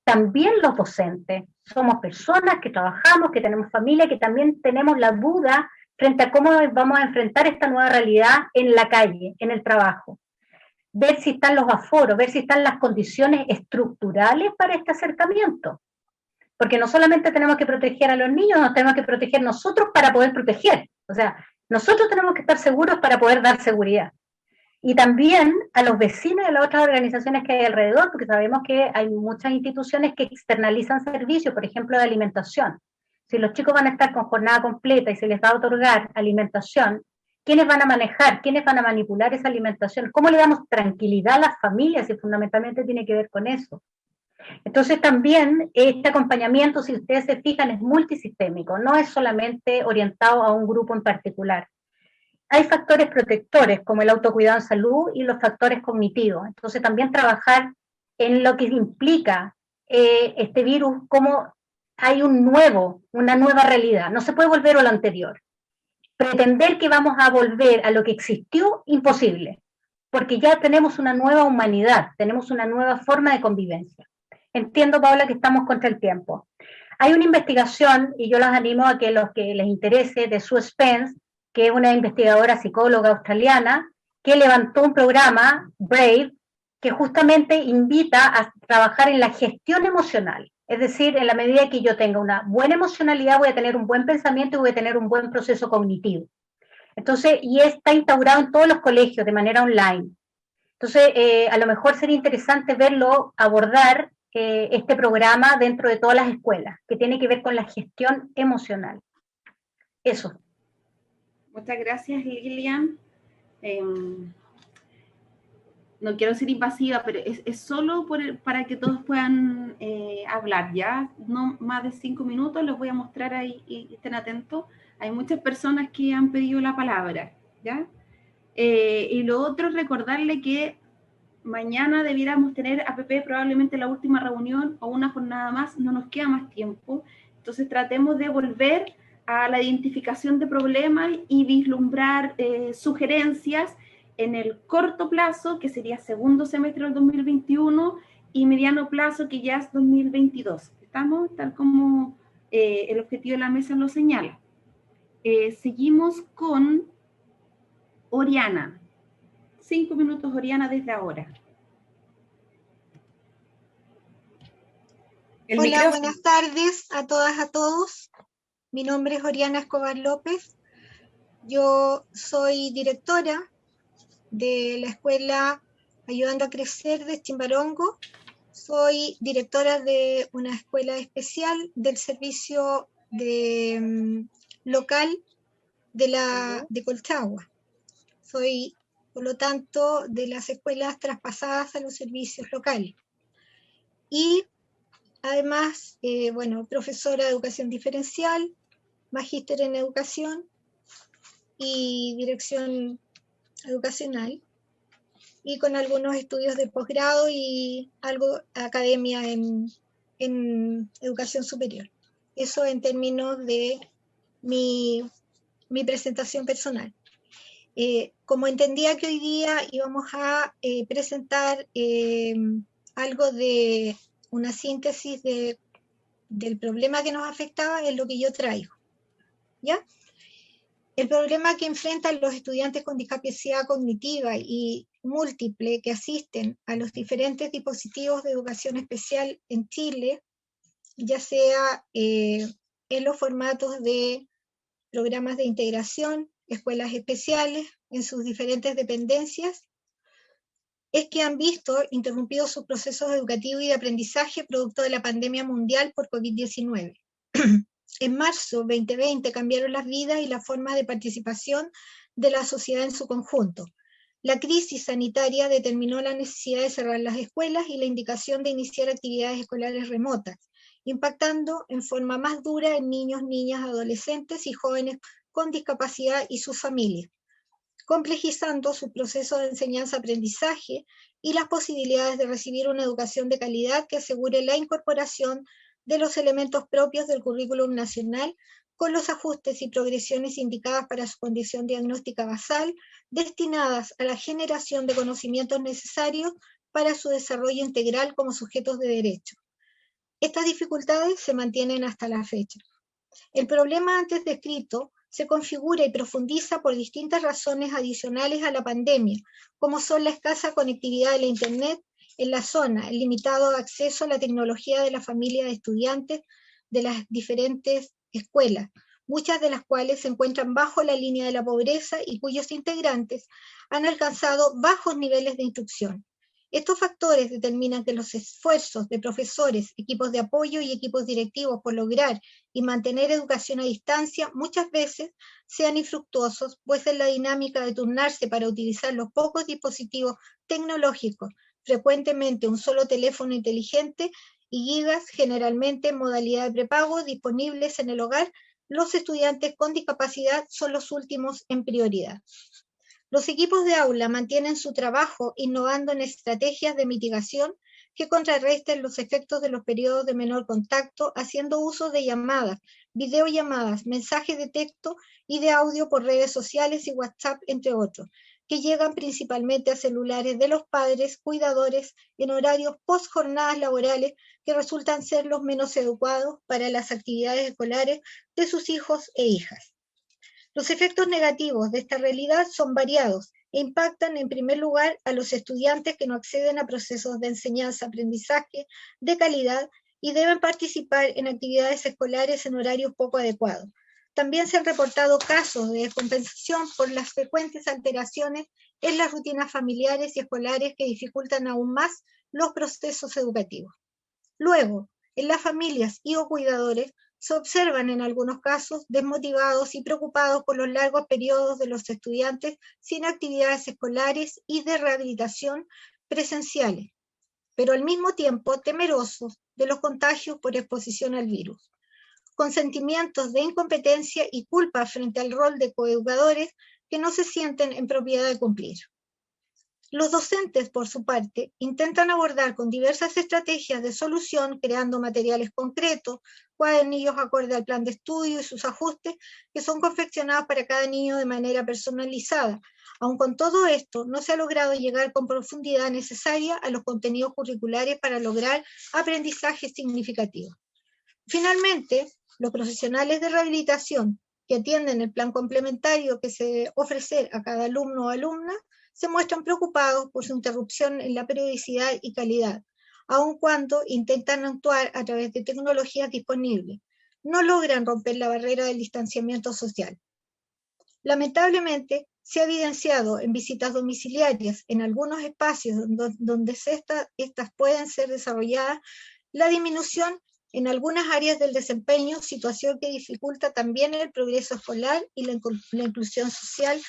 también los docentes. Somos personas que trabajamos, que tenemos familia, que también tenemos la duda frente a cómo vamos a enfrentar esta nueva realidad en la calle, en el trabajo. Ver si están los aforos, ver si están las condiciones estructurales para este acercamiento. Porque no solamente tenemos que proteger a los niños, nos tenemos que proteger nosotros para poder proteger. O sea, nosotros tenemos que estar seguros para poder dar seguridad. Y también a los vecinos y a las otras organizaciones que hay alrededor, porque sabemos que hay muchas instituciones que externalizan servicios, por ejemplo, de alimentación. Si los chicos van a estar con jornada completa y se les va a otorgar alimentación, ¿quiénes van a manejar? ¿Quiénes van a manipular esa alimentación? ¿Cómo le damos tranquilidad a las familias? Y fundamentalmente tiene que ver con eso. Entonces también este acompañamiento, si ustedes se fijan, es multisistémico, no es solamente orientado a un grupo en particular. Hay factores protectores como el autocuidado en salud y los factores cognitivos. Entonces también trabajar en lo que implica este virus, cómo hay una nueva realidad. No se puede volver a lo anterior. Pretender que vamos a volver a lo que existió, imposible, porque ya tenemos una nueva humanidad, tenemos una nueva forma de convivencia. Entiendo, Paola, que estamos contra el tiempo. Hay una investigación, y yo los animo a que los que les interese, de Sue Spence, que es una investigadora psicóloga australiana, que levantó un programa, Brave, que justamente invita a trabajar en la gestión emocional. Es decir, en la medida que yo tenga una buena emocionalidad, voy a tener un buen pensamiento y voy a tener un buen proceso cognitivo. Entonces, y está instaurado en todos los colegios de manera online. Entonces, a lo mejor sería interesante verlo, abordar este programa dentro de todas las escuelas, que tiene que ver con la gestión emocional. Eso. Muchas gracias, Lilian. No quiero ser invasiva, pero es solo para que todos puedan hablar, ¿ya? No más de 5 minutos, los voy a mostrar ahí y estén atentos. Hay muchas personas que han pedido la palabra, ¿ya? Y lo otro es recordarle que mañana debiéramos tener APP, probablemente la última reunión o una jornada más, no nos queda más tiempo. Entonces tratemos de volver a la identificación de problemas y vislumbrar sugerencias en el corto plazo, que sería segundo semestre del 2021, y mediano plazo, que ya es 2022. ¿Estamos? Tal como el objetivo de la mesa lo señala. Seguimos con Oriana. 5 minutos, Oriana, desde ahora. Hola, buenas tardes a todas, a todos. Mi nombre es Oriana Escobar López. Yo soy directora de la Escuela Ayudando a Crecer de Chimbarongo. Soy directora de una escuela especial del servicio local de Colchagua. Soy, por lo tanto, de las escuelas traspasadas a los servicios locales. Y además, profesora de educación diferencial, magíster en educación y dirección educacional, y con algunos estudios de posgrado y algo academia en educación superior. Eso en términos de mi presentación personal. Como entendía que hoy día íbamos a presentar algo de una síntesis del problema que nos afectaba, es lo que yo traigo, ¿ya? El problema que enfrentan los estudiantes con discapacidad cognitiva y múltiple que asisten a los diferentes dispositivos de educación especial en Chile, ya sea en los formatos de programas de integración, escuelas especiales, en sus diferentes dependencias, es que han visto interrumpidos sus procesos educativos y de aprendizaje producto de la pandemia mundial por COVID-19. En marzo 2020 cambiaron las vidas y las formas de participación de la sociedad en su conjunto. La crisis sanitaria determinó la necesidad de cerrar las escuelas y la indicación de iniciar actividades escolares remotas, impactando en forma más dura en niños, niñas, adolescentes y jóvenes con discapacidad y sus familias, complejizando su proceso de enseñanza-aprendizaje y las posibilidades de recibir una educación de calidad que asegure la incorporación de los elementos propios del currículum nacional con los ajustes y progresiones indicadas para su condición diagnóstica basal, destinadas a la generación de conocimientos necesarios para su desarrollo integral como sujetos de derecho. Estas dificultades se mantienen hasta la fecha. El problema antes descrito se configura y profundiza por distintas razones adicionales a la pandemia, como son la escasa conectividad de la Internet en la zona, el limitado acceso a la tecnología de la familia de estudiantes de las diferentes escuelas, muchas de las cuales se encuentran bajo la línea de la pobreza y cuyos integrantes han alcanzado bajos niveles de instrucción. Estos factores determinan que los esfuerzos de profesores, equipos de apoyo y equipos directivos por lograr y mantener educación a distancia muchas veces sean infructuosos, pues en la dinámica de turnarse para utilizar los pocos dispositivos tecnológicos, frecuentemente un solo teléfono inteligente y gigas, generalmente en modalidad de prepago, disponibles en el hogar, los estudiantes con discapacidad son los últimos en prioridad. Los equipos de aula mantienen su trabajo innovando en estrategias de mitigación que contrarresten los efectos de los periodos de menor contacto, haciendo uso de llamadas, videollamadas, mensajes de texto y de audio por redes sociales y WhatsApp, entre otros, que llegan principalmente a celulares de los padres, cuidadores, en horarios post jornadas laborales que resultan ser los menos adecuados para las actividades escolares de sus hijos e hijas. Los efectos negativos de esta realidad son variados e impactan en primer lugar a los estudiantes que no acceden a procesos de enseñanza-aprendizaje de calidad y deben participar en actividades escolares en horarios poco adecuados. También se han reportado casos de descompensación por las frecuentes alteraciones en las rutinas familiares y escolares que dificultan aún más los procesos educativos. Luego, en las familias y o cuidadores se observan en algunos casos desmotivados y preocupados por los largos periodos de los estudiantes sin actividades escolares y de rehabilitación presenciales, pero al mismo tiempo temerosos de los contagios por exposición al virus, con sentimientos de incompetencia y culpa frente al rol de coeducadores que no se sienten en propiedad de cumplir. Los docentes, por su parte, intentan abordar con diversas estrategias de solución, creando materiales concretos, cuadernillos acorde al plan de estudio y sus ajustes, que son confeccionados para cada niño de manera personalizada. Aun con todo esto, no se ha logrado llegar con profundidad necesaria a los contenidos curriculares para lograr aprendizaje significativo. Finalmente, los profesionales de rehabilitación que atienden el plan complementario que se debe ofrecer a cada alumno o alumna se muestran preocupados por su interrupción en la periodicidad y calidad, aun cuando intentan actuar a través de tecnologías disponibles. No logran romper la barrera del distanciamiento social. Lamentablemente, se ha evidenciado en visitas domiciliarias en algunos espacios donde estas pueden ser desarrolladas la disminución en algunas áreas del desempeño, situación que dificulta también el progreso escolar y la inclusión social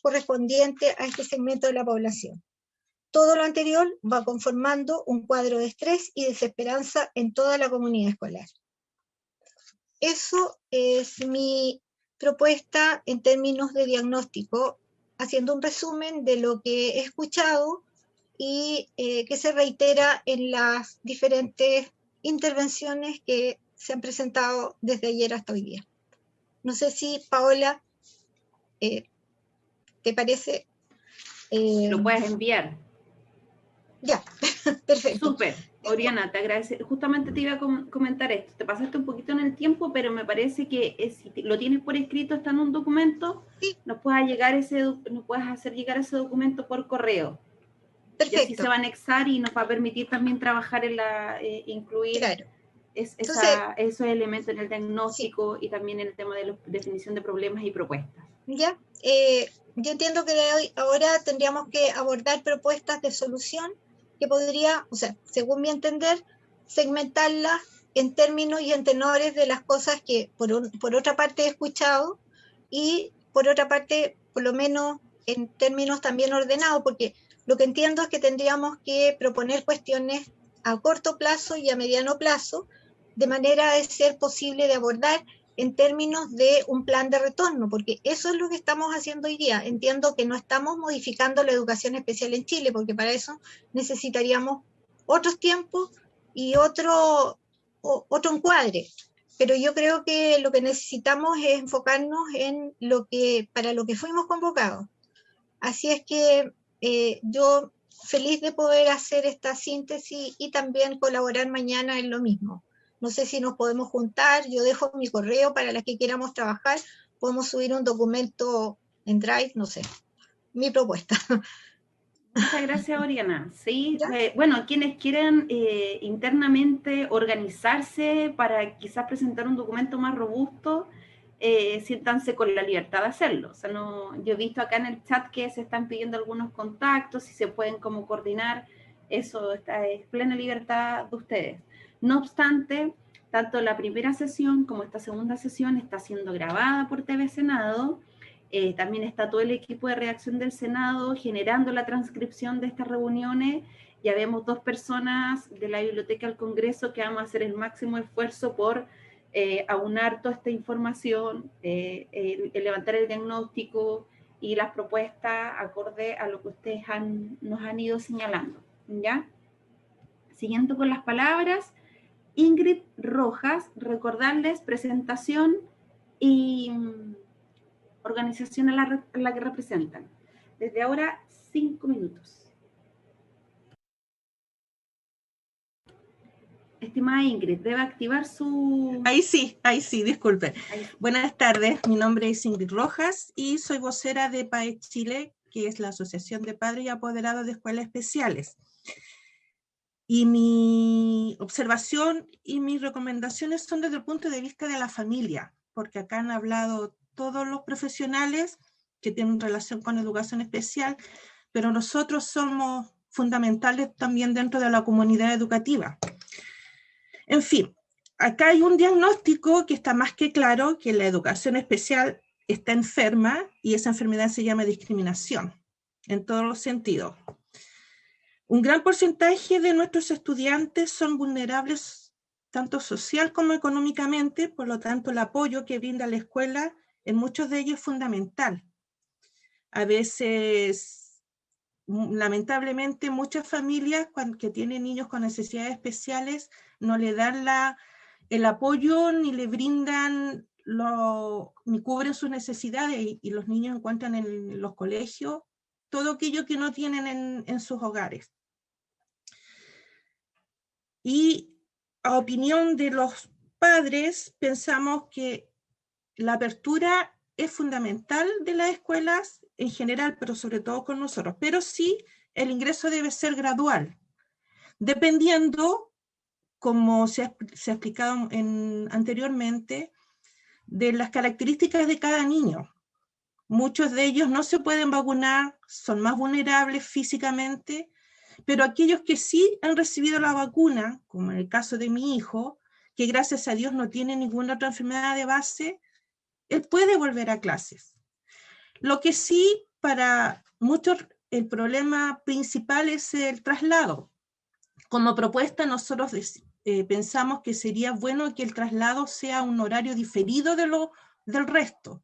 correspondiente a este segmento de la población. Todo lo anterior va conformando un cuadro de estrés y desesperanza en toda la comunidad escolar. Eso es mi propuesta en términos de diagnóstico, haciendo un resumen de lo que he escuchado y que se reitera en las diferentes intervenciones que se han presentado desde ayer hasta hoy día. No sé si, Paola, ¿te parece? Lo puedes enviar. Ya, perfecto. Súper, Oriana, te agradezco. Justamente te iba a comentar esto. Te pasaste un poquito en el tiempo, pero me parece que si lo tienes por escrito, está en un documento, sí. nos puedes hacer llegar ese documento por correo. Perfecto. Y así se va a anexar y nos va a permitir también trabajar en incluir claro. esos elementos en el diagnóstico sí. y también en el tema de la definición de problemas y propuestas. Ya, yo entiendo que ahora tendríamos que abordar propuestas de solución que podría, o sea, según mi entender, segmentarlas en términos y en tenores de las cosas que por otra parte he escuchado y por otra parte, por lo menos en términos también ordenados, porque lo que entiendo es que tendríamos que proponer cuestiones a corto plazo y a mediano plazo, de manera de ser posible de abordar en términos de un plan de retorno, porque eso es lo que estamos haciendo hoy día. Entiendo que no estamos modificando la educación especial en Chile, porque para eso necesitaríamos otros tiempos y otro encuadre. Pero yo creo que lo que necesitamos es enfocarnos en para lo que fuimos convocados. Así es que yo feliz de poder hacer esta síntesis y también colaborar mañana en lo mismo. No sé si nos podemos juntar, yo dejo mi correo para las que queramos trabajar, podemos subir un documento en Drive, no sé, mi propuesta. Muchas gracias, Oriana. Sí, bueno, quienes quieran internamente organizarse para quizás presentar un documento más robusto, siéntanse con la libertad de hacerlo. O sea, yo he visto acá en el chat que se están pidiendo algunos contactos, si se pueden como coordinar, eso está en plena libertad de ustedes. No obstante, tanto la primera sesión como esta segunda sesión está siendo grabada por TV Senado. También está todo el equipo de redacción del Senado generando la transcripción de estas reuniones. Ya vemos 2 personas de la Biblioteca del Congreso que vamos a hacer el máximo esfuerzo por aunar toda esta información, levantar el diagnóstico y las propuestas acorde a lo que ustedes nos han ido señalando, ¿ya? Siguiendo con las palabras, Ingrid Rojas, recordarles presentación y organización a la que representan. Desde ahora, 5 minutos. Estimada Ingrid, debe activar su... Ahí sí, disculpe. Ahí sí. Buenas tardes, mi nombre es Ingrid Rojas y soy vocera de PAE Chile, que es la Asociación de Padres y Apoderados de Escuelas Especiales. Y mi observación y mis recomendaciones son desde el punto de vista de la familia, porque acá han hablado todos los profesionales que tienen relación con educación especial, pero nosotros somos fundamentales también dentro de la comunidad educativa. En fin, acá hay un diagnóstico que está más que claro, que la educación especial está enferma y esa enfermedad se llama discriminación, en todos los sentidos. Un gran porcentaje de nuestros estudiantes son vulnerables tanto social como económicamente, por lo tanto el apoyo que brinda la escuela en muchos de ellos es fundamental. A veces, lamentablemente, muchas familias que tienen niños con necesidades especiales no le dan el apoyo ni le brindan, ni cubren sus necesidades y los niños encuentran en los colegios todo aquello que no tienen en sus hogares. Y a opinión de los padres, pensamos que la apertura es fundamental de las escuelas en general, pero sobre todo con nosotros. Pero sí, el ingreso debe ser gradual, dependiendo, como se ha explicado anteriormente, de las características de cada niño. Muchos de ellos no se pueden vacunar, son más vulnerables físicamente, pero aquellos que sí han recibido la vacuna, como en el caso de mi hijo, que gracias a Dios no tiene ninguna otra enfermedad de base, él puede volver a clases. Lo que sí, para muchos, el problema principal es el traslado. Como propuesta, nosotros pensamos que sería bueno que el traslado sea un horario diferido del resto,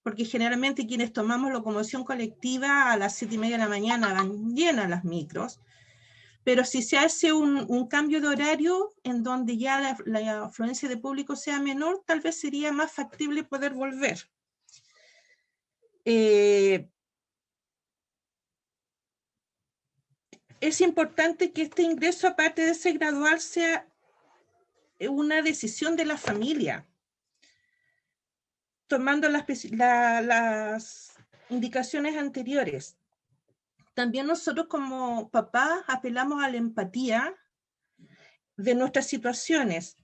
porque generalmente quienes tomamos locomoción colectiva a las 7:30 de la mañana van llenas las micros, pero si se hace un cambio de horario en donde ya la afluencia de público sea menor, tal vez sería más factible poder volver. Es importante que este ingreso, aparte de ser gradual, sea una decisión de la familia, tomando las indicaciones anteriores. También nosotros como papás apelamos a la empatía de nuestras situaciones.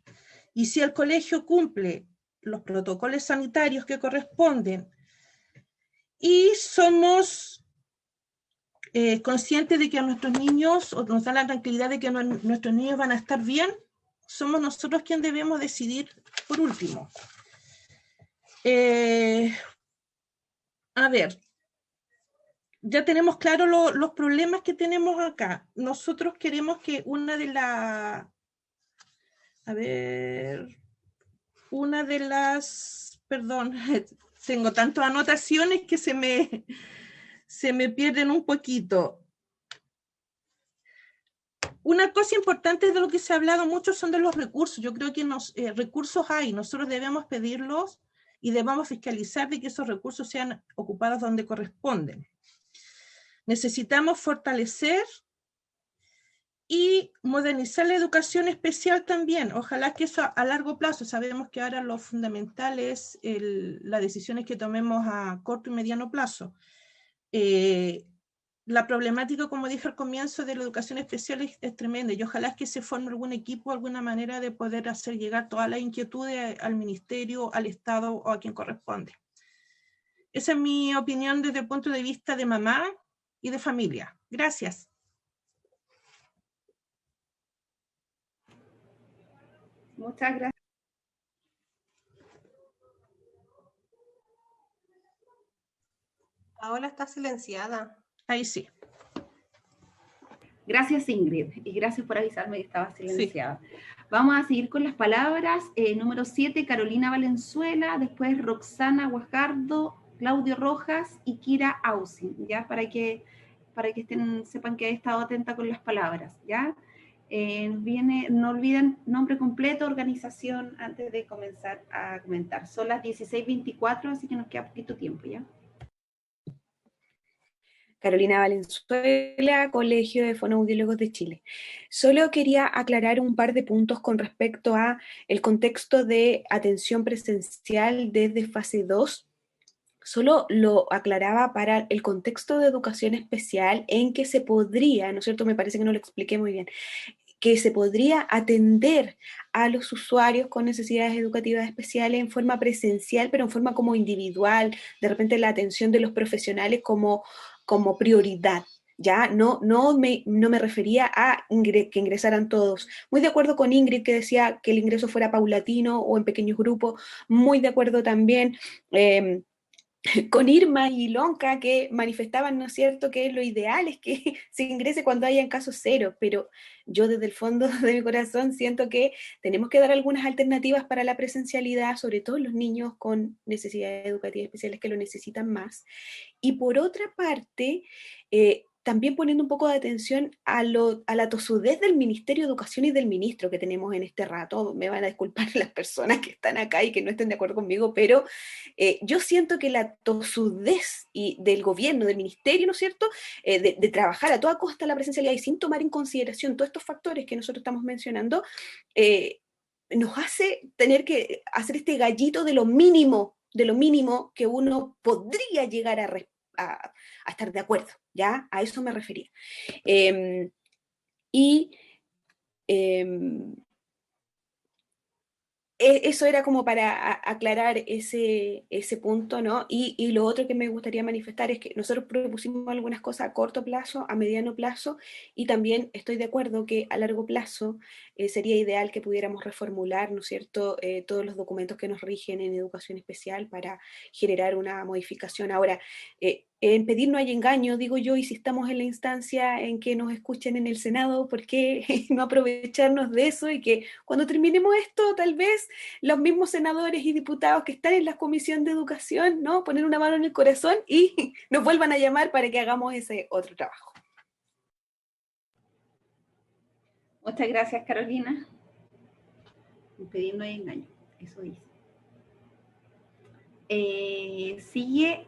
Y si el colegio cumple los protocolos sanitarios que corresponden y somos conscientes de que a nuestros niños, o nos da la tranquilidad de que nuestros niños van a estar bien, somos nosotros quienes debemos decidir por último. A ver, ya tenemos claro los problemas que tenemos acá. Nosotros queremos que una de las, perdón, tengo tantas anotaciones que se me pierden un poquito. Una cosa importante de lo que se ha hablado mucho son de los recursos. Yo creo que recursos hay, nosotros debemos pedirlos y debemos fiscalizar de que esos recursos sean ocupados donde corresponden. Necesitamos fortalecer y modernizar la educación especial también. Ojalá que eso a largo plazo, sabemos que ahora lo fundamental es las decisiones que tomemos a corto y mediano plazo. La problemática, como dije al comienzo, de la educación especial es tremenda y ojalá que se forme algún equipo, alguna manera de poder hacer llegar todas las inquietudes al ministerio, al Estado o a quien corresponde. Esa es mi opinión desde el punto de vista de mamá y de familia. Gracias. Muchas gracias. Paola está silenciada. Ahí sí. Gracias, Ingrid, y gracias por avisarme que estaba silenciada. Sí. Vamos a seguir con las palabras. Número 7, Carolina Valenzuela, después Roxana Guajardo, Claudio Rojas y Kira Ausin, ¿ya? Para que sepan que he estado atenta con las palabras, ¿ya? No olviden nombre completo, organización, antes de comenzar a comentar. Son las 16:24, así que nos queda poquito tiempo ya. Carolina Valenzuela, Colegio de Fonoaudiólogos de Chile. Solo quería aclarar un par de puntos con respecto a el contexto de atención presencial desde fase 2. Solo lo aclaraba para el contexto de educación especial en que se podría, ¿no es cierto? Me parece que no lo expliqué muy bien, que se podría atender a los usuarios con necesidades educativas especiales en forma presencial, pero en forma como individual, de repente la atención de los profesionales como prioridad. Ya no me refería a que ingresaran todos. Muy de acuerdo con Ingrid, que decía que el ingreso fuera paulatino o en pequeños grupos. Muy de acuerdo también con Irma y Lonca, que manifestaban, ¿no es cierto?, que lo ideal es que se ingrese cuando hayan casos cero, pero yo desde el fondo de mi corazón siento que tenemos que dar algunas alternativas para la presencialidad, sobre todo los niños con necesidades educativas especiales que lo necesitan más. Y por otra parte, también poniendo un poco de atención a la tosudez del Ministerio de Educación y del ministro que tenemos en este rato. Me van a disculpar las personas que están acá y que no estén de acuerdo conmigo, pero yo siento que la tosudez del gobierno, del ministerio, ¿no es cierto?, de trabajar a toda costa la presencialidad y sin tomar en consideración todos estos factores que nosotros estamos mencionando, nos hace tener que hacer este gallito de lo mínimo que uno podría llegar a estar de acuerdo, ¿ya? A eso me refería. Eso era como para aclarar ese punto, ¿no? Y lo otro que me gustaría manifestar es que nosotros propusimos algunas cosas a corto plazo, a mediano plazo, y también estoy de acuerdo que a largo plazo sería ideal que pudiéramos reformular, ¿no es cierto?, todos los documentos que nos rigen en educación especial para generar una modificación. Ahora, en pedir no hay engaño, digo yo, y si estamos en la instancia en que nos escuchen en el Senado, ¿por qué no aprovecharnos de eso? Y que cuando terminemos esto, tal vez los mismos senadores y diputados que están en la Comisión de Educación, ¿no?, poner una mano en el corazón y nos vuelvan a llamar para que hagamos ese otro trabajo. Muchas gracias, Carolina. En pedir no hay engaño, eso dice. Sigue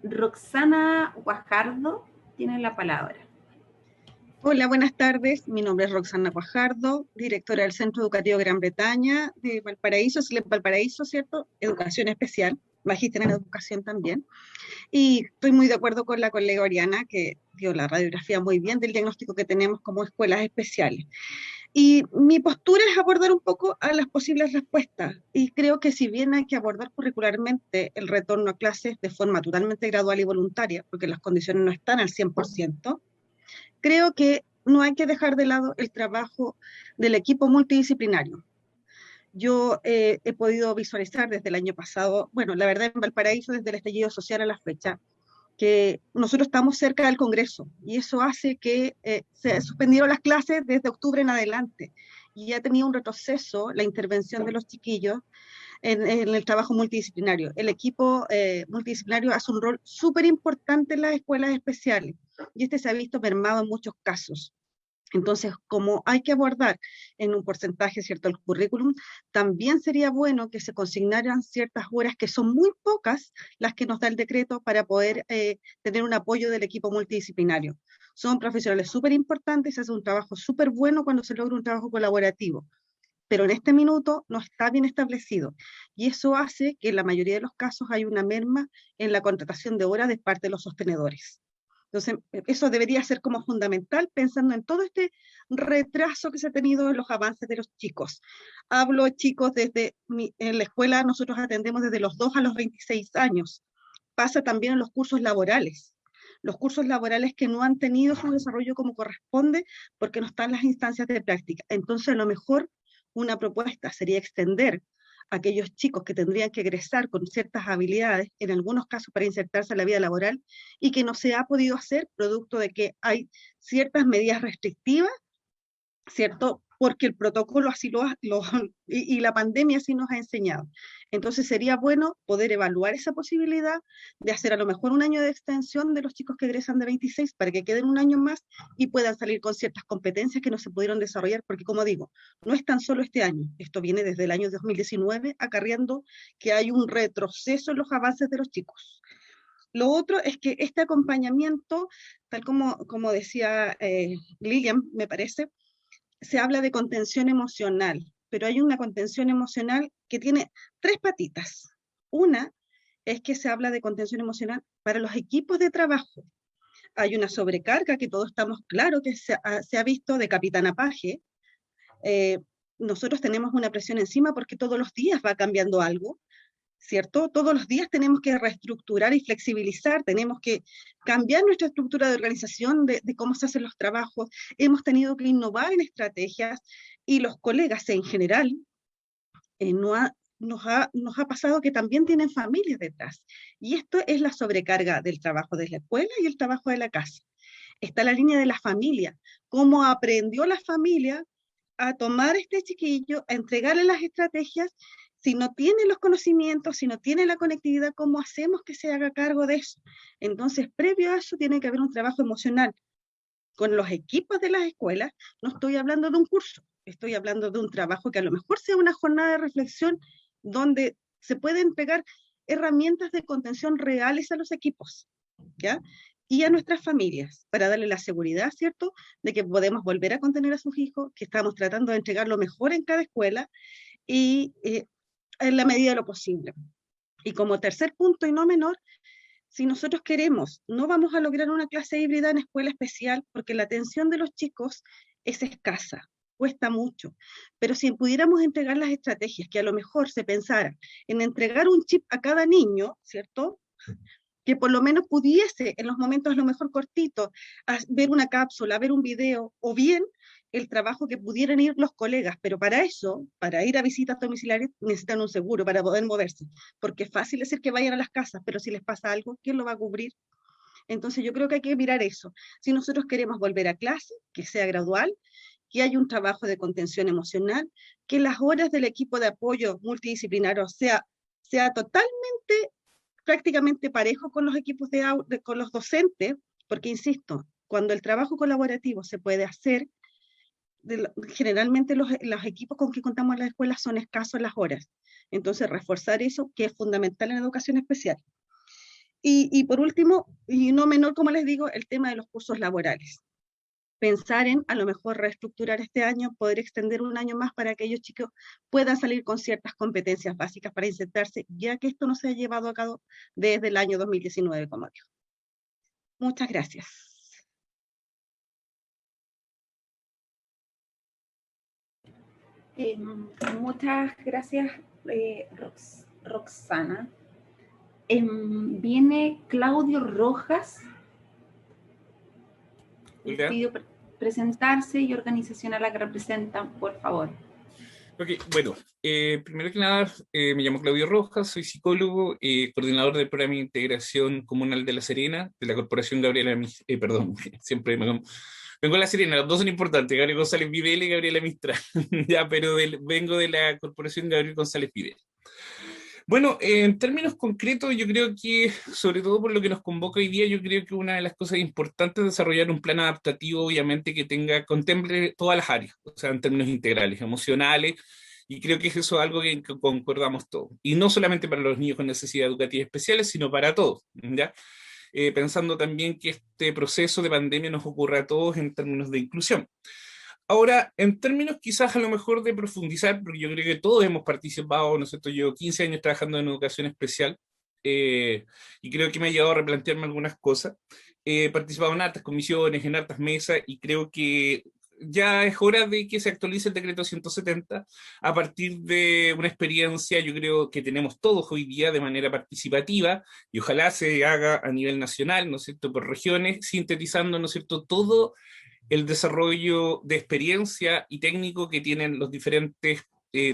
Roxana Guajardo, tiene la palabra. Hola, buenas tardes. Mi nombre es Roxana Guajardo, directora del Centro Educativo Gran Bretaña de Valparaíso, Valparaíso, ¿cierto? Educación especial, magíster en educación también. Y estoy muy de acuerdo con la colega Oriana, que dio la radiografía muy bien del diagnóstico que tenemos como escuelas especiales. Y mi postura es abordar un poco a las posibles respuestas. Y creo que si bien hay que abordar curricularmente el retorno a clases de forma totalmente gradual y voluntaria, porque las condiciones no están al 100%, creo que no hay que dejar de lado el trabajo del equipo multidisciplinario. Yo he podido visualizar desde el año pasado, bueno, la verdad en Valparaíso desde el estallido social a la fecha, que nosotros estamos cerca del Congreso y eso hace que se suspendieron las clases desde octubre en adelante y ha tenido un retroceso la intervención de los chiquillos en el trabajo multidisciplinario. El equipo multidisciplinario hace un rol súper importante en las escuelas especiales y este se ha visto mermado en muchos casos. Entonces, como hay que abordar en un porcentaje, ¿cierto?, el currículum, también sería bueno que se consignaran ciertas horas, que son muy pocas las que nos da el decreto para poder tener un apoyo del equipo multidisciplinario. Son profesionales súper importantes, se hace un trabajo súper bueno cuando se logra un trabajo colaborativo, pero en este minuto no está bien establecido. Y eso hace que en la mayoría de los casos hay una merma en la contratación de horas de parte de los sostenedores. Entonces, eso debería ser como fundamental, pensando en todo este retraso que se ha tenido en los avances de los chicos. Hablo, chicos, en la escuela nosotros atendemos desde los 2 a los 26 años. Pasa también en los cursos laborales que no han tenido su desarrollo como corresponde porque no están las instancias de práctica. Entonces, a lo mejor una propuesta sería extender aquellos chicos que tendrían que egresar con ciertas habilidades, en algunos casos para insertarse en la vida laboral, y que no se ha podido hacer producto de que hay ciertas medidas restrictivas, ¿cierto?, porque el protocolo así y la pandemia así nos ha enseñado. Entonces sería bueno poder evaluar esa posibilidad de hacer a lo mejor un año de extensión de los chicos que egresan de 26 para que queden un año más y puedan salir con ciertas competencias que no se pudieron desarrollar, porque como digo, no es tan solo este año, esto viene desde el año 2019 acarreando que hay un retroceso en los avances de los chicos. Lo otro es que este acompañamiento, tal como decía Lilian, me parece, se habla de contención emocional, pero hay una contención emocional que tiene 3 patitas. Una es que se habla de contención emocional para los equipos de trabajo. Hay una sobrecarga que todos estamos claros que se ha visto de Capitana Paje. Nosotros tenemos una presión encima porque todos los días va cambiando algo, ¿cierto? Todos los días tenemos que reestructurar y flexibilizar, tenemos que cambiar nuestra estructura de organización, de cómo se hacen los trabajos, hemos tenido que innovar en estrategias y los colegas en general nos ha pasado que también tienen familias detrás. Y esto es la sobrecarga del trabajo de la escuela y el trabajo de la casa. Está la línea de la familia, cómo aprendió la familia a tomar este chiquillo, a entregarle las estrategias. Si no tiene los conocimientos, si no tiene la conectividad, ¿cómo hacemos que se haga cargo de eso? Entonces, previo a eso, tiene que haber un trabajo emocional con los equipos de las escuelas. No estoy hablando de un curso, estoy hablando de un trabajo que a lo mejor sea una jornada de reflexión donde se pueden pegar herramientas de contención reales a los equipos, ¿ya? Y a nuestras familias, para darle la seguridad, ¿cierto?, de que podemos volver a contener a sus hijos, que estamos tratando de entregar lo mejor en cada escuela, y en la medida de lo posible. Y como tercer punto y no menor, si nosotros queremos, no vamos a lograr una clase híbrida en escuela especial porque la atención de los chicos es escasa, cuesta mucho, pero si pudiéramos entregar las estrategias, que a lo mejor se pensara en entregar un chip a cada niño, ¿cierto?, que por lo menos pudiese en los momentos a lo mejor cortitos ver una cápsula, ver un video, o bien el trabajo que pudieran ir los colegas, pero para eso, para ir a visitas domiciliarias, necesitan un seguro para poder moverse, porque es fácil decir que vayan a las casas, pero si les pasa algo, ¿quién lo va a cubrir? Entonces yo creo que hay que mirar eso. Si nosotros queremos volver a clase, que sea gradual, que haya un trabajo de contención emocional, que las horas del equipo de apoyo multidisciplinario sea totalmente, prácticamente parejo con los equipos con los docentes, porque insisto, cuando el trabajo colaborativo se puede hacer, generalmente los equipos con que contamos en las escuelas son escasos las horas. Entonces, reforzar eso, que es fundamental en educación especial. Y por último, y no menor, como les digo, el tema de los cursos laborales. Pensar en, a lo mejor, reestructurar este año, poder extender un año más para que aquellos chicos puedan salir con ciertas competencias básicas para insertarse, ya que esto no se ha llevado a cabo desde el año 2019, como digo. Muchas gracias. Muchas gracias, Roxana. Viene Claudio Rojas. Les pido presentarse y organización a la que representan, por favor. Ok, bueno, primero que nada, me llamo Claudio Rojas, soy psicólogo, coordinador del programa de integración comunal de La Serena, de la Corporación Gabriela Mistral, perdón, siempre vengo a La Serena, los dos son importantes, Gabriel González Videla y Gabriela Mistral, ya, pero vengo de la Corporación Gabriel González Videla. Bueno, en términos concretos, yo creo que, sobre todo por lo que nos convoca hoy día, yo creo que una de las cosas importantes es desarrollar un plan adaptativo, obviamente, que contemple todas las áreas, o sea, en términos integrales, emocionales, y creo que eso es algo que concordamos todos. Y no solamente para los niños con necesidades educativas especiales, sino para todos, ¿ya? Pensando también que este proceso de pandemia nos ocurra a todos en términos de inclusión. Ahora, en términos quizás a lo mejor de profundizar, porque yo creo que todos hemos participado, ¿no es cierto? Llevo 15 años trabajando en educación especial y creo que me ha llevado a replantearme algunas cosas. He participado en hartas comisiones, en hartas mesas y creo que ya es hora de que se actualice el decreto 170 a partir de una experiencia, yo creo que tenemos todos hoy día de manera participativa y ojalá se haga a nivel nacional, ¿no es cierto?, por regiones, sintetizando, ¿no es cierto?, todo el desarrollo de experiencia y técnico que tienen los diferentes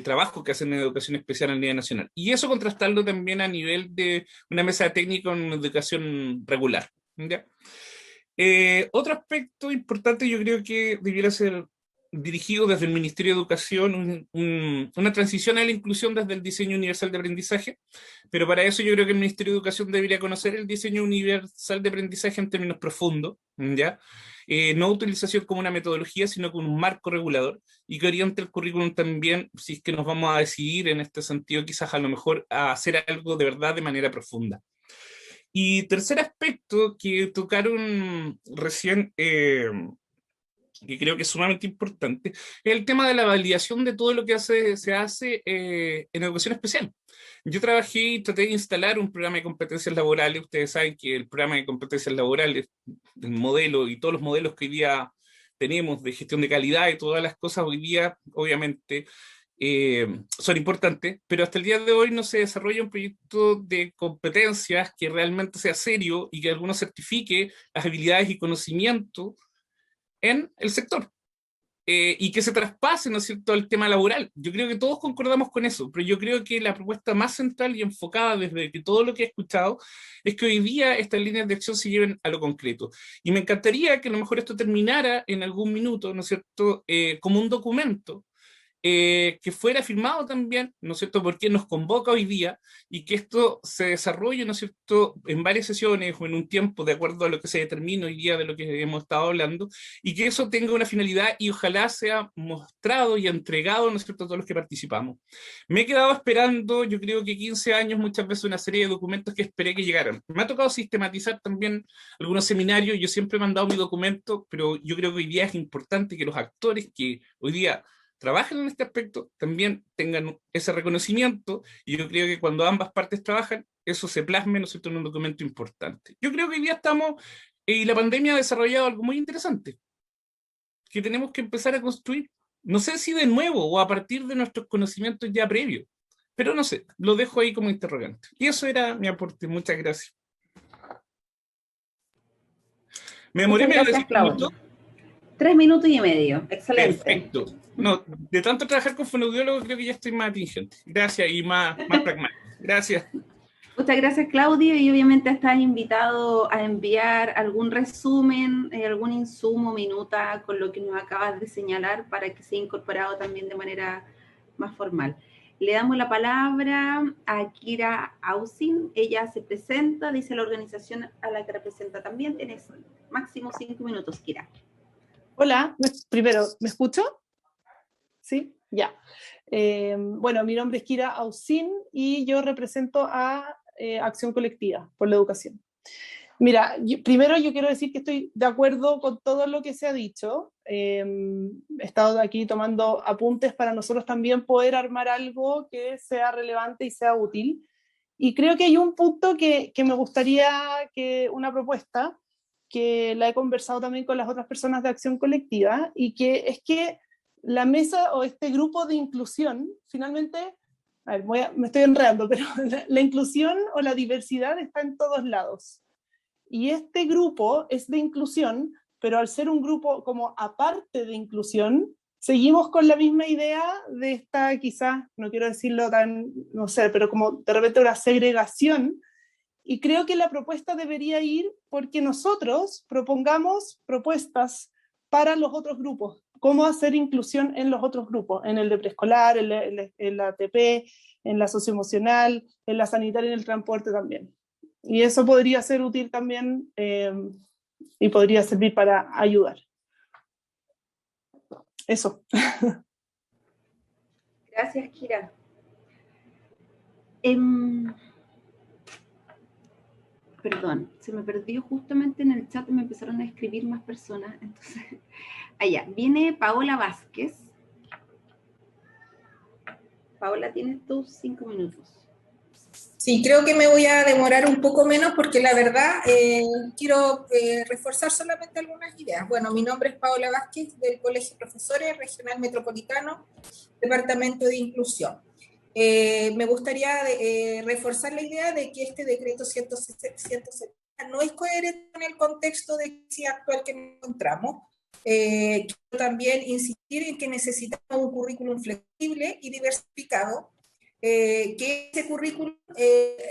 trabajos que hacen en educación especial a nivel nacional. Y eso contrastarlo también a nivel de una mesa técnica en educación regular, ¿ya? Otro aspecto importante yo creo que debiera ser dirigido desde el Ministerio de Educación una transición a la inclusión desde el diseño universal de aprendizaje, pero para eso yo creo que el Ministerio de Educación debería conocer el diseño universal de aprendizaje en términos profundos, ¿ya? No utilización como una metodología, sino como un marco regulador, y que oriente el currículum también, si es que nos vamos a decidir en este sentido, quizás a lo mejor a hacer algo de verdad de manera profunda. Y tercer aspecto que tocaron recién, que creo que es sumamente importante, es el tema de la validación de todo lo que se hace en educación especial. Yo trabajé y traté de instalar un programa de competencias laborales. Ustedes saben que el programa de competencias laborales, el modelo y todos los modelos que hoy día tenemos de gestión de calidad y todas las cosas hoy día, obviamente, son importantes, pero hasta el día de hoy no se desarrolla un proyecto de competencias que realmente sea serio y que algunos certifique las habilidades y conocimientos en el sector. Y que se traspase, ¿no es cierto?, al tema laboral. Yo creo que todos concordamos con eso, pero yo creo que la propuesta más central y enfocada desde que todo lo que he escuchado es que hoy día estas líneas de acción se lleven a lo concreto. Y me encantaría que a lo mejor esto terminara en algún minuto, ¿no es cierto?, como un documento que fuera firmado también, ¿no es cierto?, por quien nos convoca hoy día, y que esto se desarrolle, ¿no es cierto?, en varias sesiones o en un tiempo, de acuerdo a lo que se determine hoy día de lo que hemos estado hablando, y que eso tenga una finalidad y ojalá sea mostrado y entregado, ¿no es cierto?, a todos los que participamos. Me he quedado esperando, yo creo que 15 años, muchas veces una serie de documentos que esperé que llegaran. Me ha tocado sistematizar también algunos seminarios, yo siempre he mandado mi documento, pero yo creo que hoy día es importante que los actores que hoy día trabajan en este aspecto también tengan ese reconocimiento, y yo creo que cuando ambas partes trabajan, eso se plasme, ¿no es cierto?, en un documento importante. Yo creo que hoy día estamos, y la pandemia ha desarrollado algo muy interesante, que tenemos que empezar a construir, no sé si de nuevo o a partir de nuestros conocimientos ya previos, pero no sé, lo dejo ahí como interrogante. Y eso era mi aporte, muchas gracias. Me demoré Muchas gracias, Claudio. 3 minutos y medio, excelente. Perfecto. No, de tanto trabajar con fonoaudiólogos creo que ya estoy más atingente. Gracias, y más pragmático. Gracias. Muchas gracias, Claudio, y obviamente estás invitado a enviar algún resumen, algún insumo, minuta, con lo que nos acabas de señalar para que sea incorporado también de manera más formal. Le damos la palabra a Kira Ausin. Ella se presenta, dice la organización a la que representa también. Tienes máximo 5 minutos, Kira. Hola, primero, ¿me escucho? Sí, ya. Bueno, mi nombre es Kira Ausin y yo represento a Acción Colectiva por la Educación. Mira, primero yo quiero decir que estoy de acuerdo con todo lo que se ha dicho. He estado aquí tomando apuntes para nosotros también poder armar algo que sea relevante y sea útil. Y creo que hay un punto que me gustaría una propuesta, que la he conversado también con las otras personas de Acción Colectiva, y que es que la mesa o este grupo de inclusión, finalmente, a ver, me estoy enredando, pero la inclusión o la diversidad está en todos lados. Y este grupo es de inclusión, pero al ser un grupo como aparte de inclusión, seguimos con la misma idea de esta, quizás, no quiero decirlo tan, no sé, pero como de repente una segregación. Y creo que la propuesta debería ir porque nosotros propongamos propuestas para los otros grupos, cómo hacer inclusión en los otros grupos, en el de preescolar, en la ATP, en la socioemocional, en la sanitaria y en el transporte también. Y eso podría ser útil también y podría servir para ayudar. Eso. Gracias, Kira. Perdón, se me perdió justamente en el chat y me empezaron a escribir más personas. Entonces, allá, viene Paola Vázquez. Paola, tienes tus 5 minutos. Sí, creo que me voy a demorar un poco menos porque la verdad quiero reforzar solamente algunas ideas. Bueno, mi nombre es Paola Vázquez del Colegio de Profesores Regional Metropolitano, Departamento de Inclusión. Me gustaría reforzar la idea de que este decreto 170 no es coherente con el contexto de crisis actual que nos encontramos. Quiero también insistir en que necesitamos un currículum flexible y diversificado, que ese currículum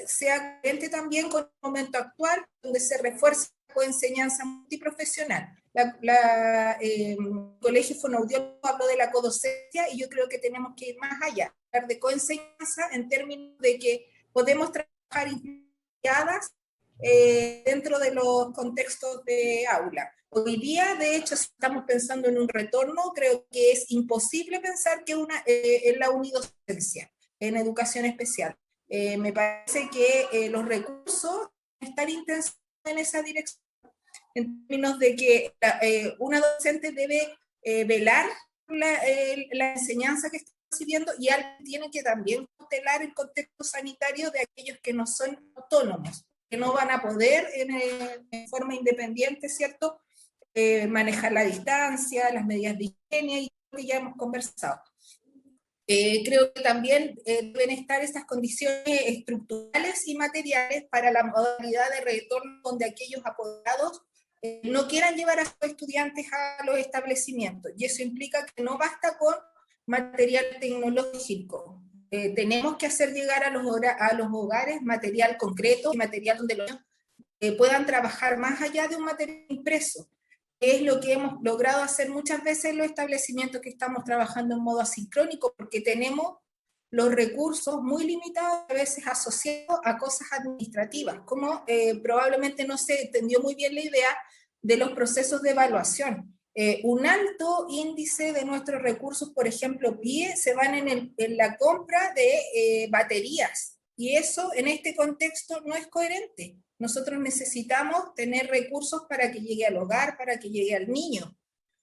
sea coherente también con el momento actual, donde se refuerza la coenseñanza multiprofesional. el Colegio Fonoaudiólogo habló de la codocencia y yo creo que tenemos que ir más allá, hablar de coenseñanza en términos de que podemos trabajar incluidas dentro de los contextos de aula. Hoy día, de hecho, si estamos pensando en un retorno, creo que es imposible pensar que en la unidocencia en educación especial. Me parece que los recursos están intensos en esa dirección, en términos de que una docente debe velar la enseñanza que está recibiendo y alguien tiene que también tutelar el contexto sanitario de aquellos que no son autónomos, que no van a poder en forma independiente, ¿cierto?, manejar la distancia, las medidas de higiene y lo que ya hemos conversado. Creo que también deben estar estas condiciones estructurales y materiales para la modalidad de retorno donde aquellos apoderados no quieran llevar a sus estudiantes a los establecimientos. Y eso implica que no basta con material tecnológico. Tenemos que hacer llegar a los hogares material concreto y material donde los niños puedan trabajar más allá de un material impreso. Es lo que hemos logrado hacer muchas veces en los establecimientos que estamos trabajando en modo asincrónico, porque tenemos los recursos muy limitados, a veces asociados a cosas administrativas, como probablemente no se entendió muy bien la idea de los procesos de evaluación. Un alto índice de nuestros recursos, por ejemplo, PIE, se van en la compra de baterías, y eso en este contexto no es coherente. Nosotros necesitamos tener recursos para que llegue al hogar, para que llegue al niño,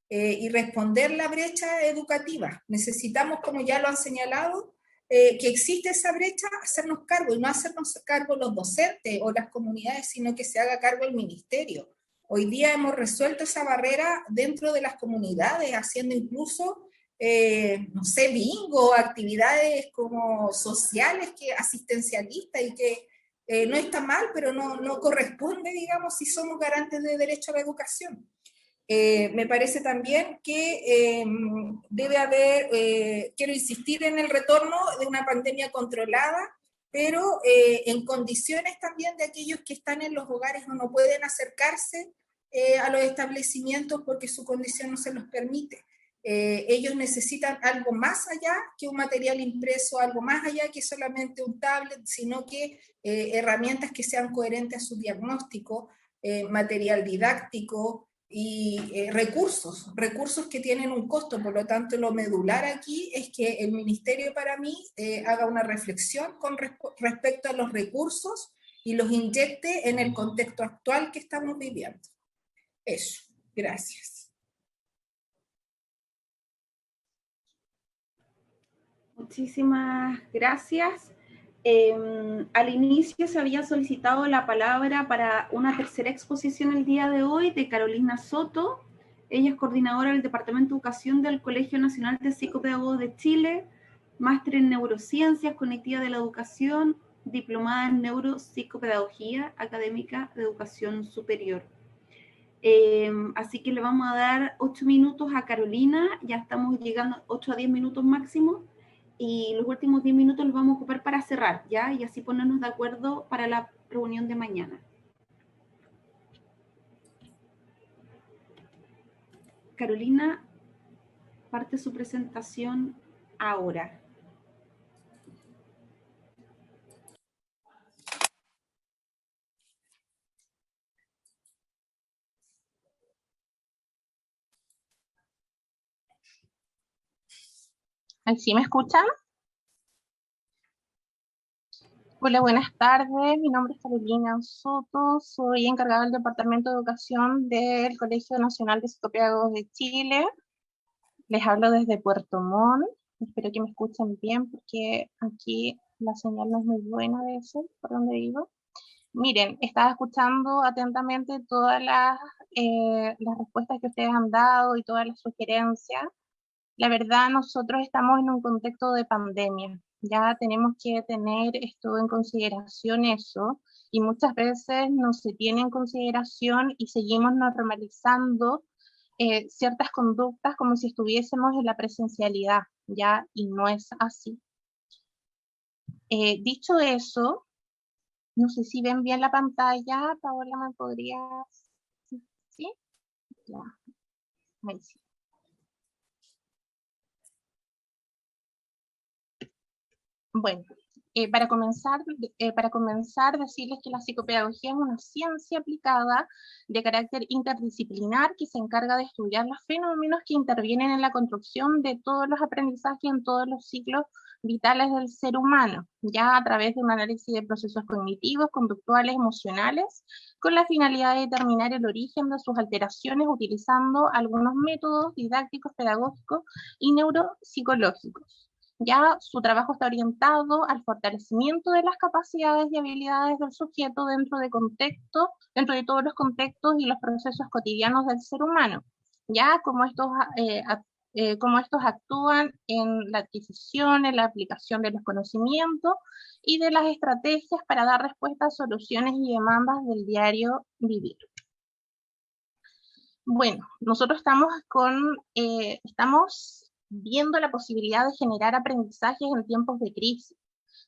y responder la brecha educativa. Necesitamos, como ya lo han señalado, que existe esa brecha, hacernos cargo, y no hacernos cargo los docentes o las comunidades, sino que se haga cargo el ministerio. Hoy día hemos resuelto esa barrera dentro de las comunidades, haciendo incluso, no sé, bingo, actividades como sociales, asistencialistas, y que no está mal, pero no corresponde, digamos, si somos garantes de derecho a la educación. Me parece también que debe haber, quiero insistir en el retorno de una pandemia controlada, pero en condiciones también de aquellos que están en los hogares o no pueden acercarse a los establecimientos porque su condición no se los permite. Ellos necesitan algo más allá que un material impreso, algo más allá que solamente un tablet, sino que herramientas que sean coherentes a su diagnóstico, material didáctico y recursos que tienen un costo. Por lo tanto, lo medular aquí es que el ministerio, para mí, haga una reflexión con respecto a los recursos y los inyecte en el contexto actual que estamos viviendo. Eso, gracias. Muchísimas gracias. Al inicio se había solicitado la palabra para una tercera exposición el día de hoy de Carolina Soto. Ella es coordinadora del Departamento de Educación del Colegio Nacional de Psicopedagogos de Chile, máster en Neurociencias Cognitivas de la Educación, diplomada en Neuropsicopedagogía Académica de Educación Superior. Así que le vamos a dar 8 minutos a Carolina, ya estamos llegando 8 a 10 minutos máximo, y los últimos 10 minutos los vamos a ocupar para cerrar, ¿ya? Y así ponernos de acuerdo para la reunión de mañana. Carolina, parte su presentación ahora. ¿Sí me escuchan? Hola, buenas tardes. Mi nombre es Carolina Soto. Soy encargada del Departamento de Educación del Colegio Nacional de Psicopedagogos de Chile. Les hablo desde Puerto Montt. Espero que me escuchen bien porque aquí la señal no es muy buena a veces por donde vivo. Miren, estaba escuchando atentamente todas las respuestas que ustedes han dado y todas las sugerencias. La verdad, nosotros estamos en un contexto de pandemia, ya tenemos que tener esto en consideración eso, y muchas veces no se tiene en consideración y seguimos normalizando ciertas conductas como si estuviésemos en la presencialidad, ya, y no es así. Dicho eso, no sé si ven bien la pantalla. Paola, ¿me podrías...? ¿Sí? Ya, ahí sí. Bueno, para comenzar, decirles que la psicopedagogía es una ciencia aplicada de carácter interdisciplinar que se encarga de estudiar los fenómenos que intervienen en la construcción de todos los aprendizajes en todos los ciclos vitales del ser humano, ya a través de un análisis de procesos cognitivos, conductuales, emocionales, con la finalidad de determinar el origen de sus alteraciones utilizando algunos métodos didácticos, pedagógicos y neuropsicológicos. Ya su trabajo está orientado al fortalecimiento de las capacidades y habilidades del sujeto dentro de todos los contextos y los procesos cotidianos del ser humano, ya como estos actúan en la adquisición, en la aplicación de los conocimientos y de las estrategias para dar respuesta a soluciones y demandas del diario vivir. Bueno, nosotros estamos viendo la posibilidad de generar aprendizajes en tiempos de crisis.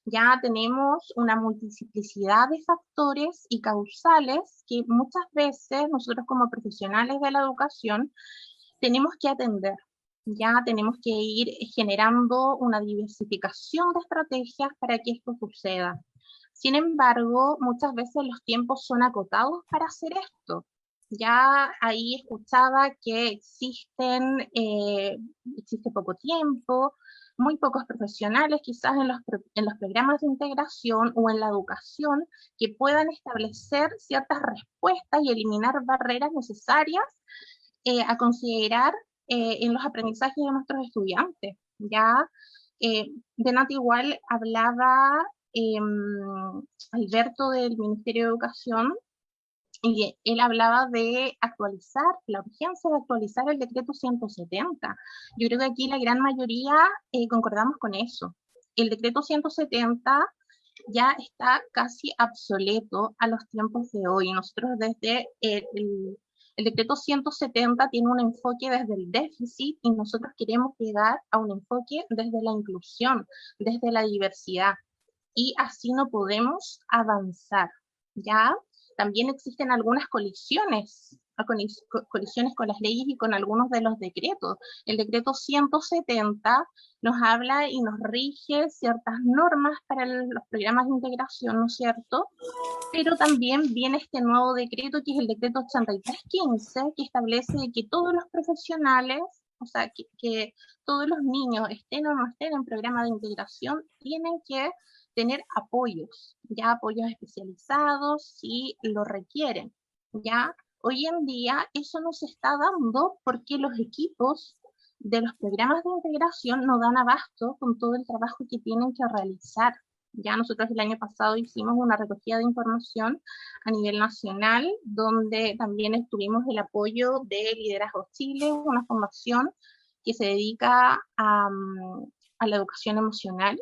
Ya tenemos una multiplicidad de factores y causales que muchas veces nosotros como profesionales de la educación tenemos que atender. Ya tenemos que ir generando una diversificación de estrategias para que esto suceda. Sin embargo, muchas veces los tiempos son acotados para hacer esto. Ya ahí escuchaba que existe poco tiempo, muy pocos profesionales quizás en los programas de integración o en la educación que puedan establecer ciertas respuestas y eliminar barreras necesarias a considerar en los aprendizajes de nuestros estudiantes. Ya de Nati igual hablaba Alberto del Ministerio de Educación, y él hablaba de actualizar, la urgencia de actualizar el decreto 170. Yo creo que aquí la gran mayoría concordamos con eso. El decreto 170 ya está casi obsoleto a los tiempos de hoy. Nosotros desde el decreto 170 tiene un enfoque desde el déficit y nosotros queremos llegar a un enfoque desde la inclusión, desde la diversidad. Y así no podemos avanzar, ¿ya? También existen algunas colisiones con las leyes y con algunos de los decretos. El decreto 170 nos habla y nos rige ciertas normas para los programas de integración, ¿no es cierto? Pero también viene este nuevo decreto, que es el decreto 8315, que establece que todos los profesionales, o sea, que todos los niños, estén o no estén en programa de integración, tienen que tener apoyos, ya apoyos especializados si lo requieren, ya. Hoy en día eso no se está dando porque los equipos de los programas de integración no dan abasto con todo el trabajo que tienen que realizar. Ya nosotros el año pasado hicimos una recogida de información a nivel nacional, donde también tuvimos el apoyo de Liderazgo Chile, una fundación que se dedica a la educación emocional.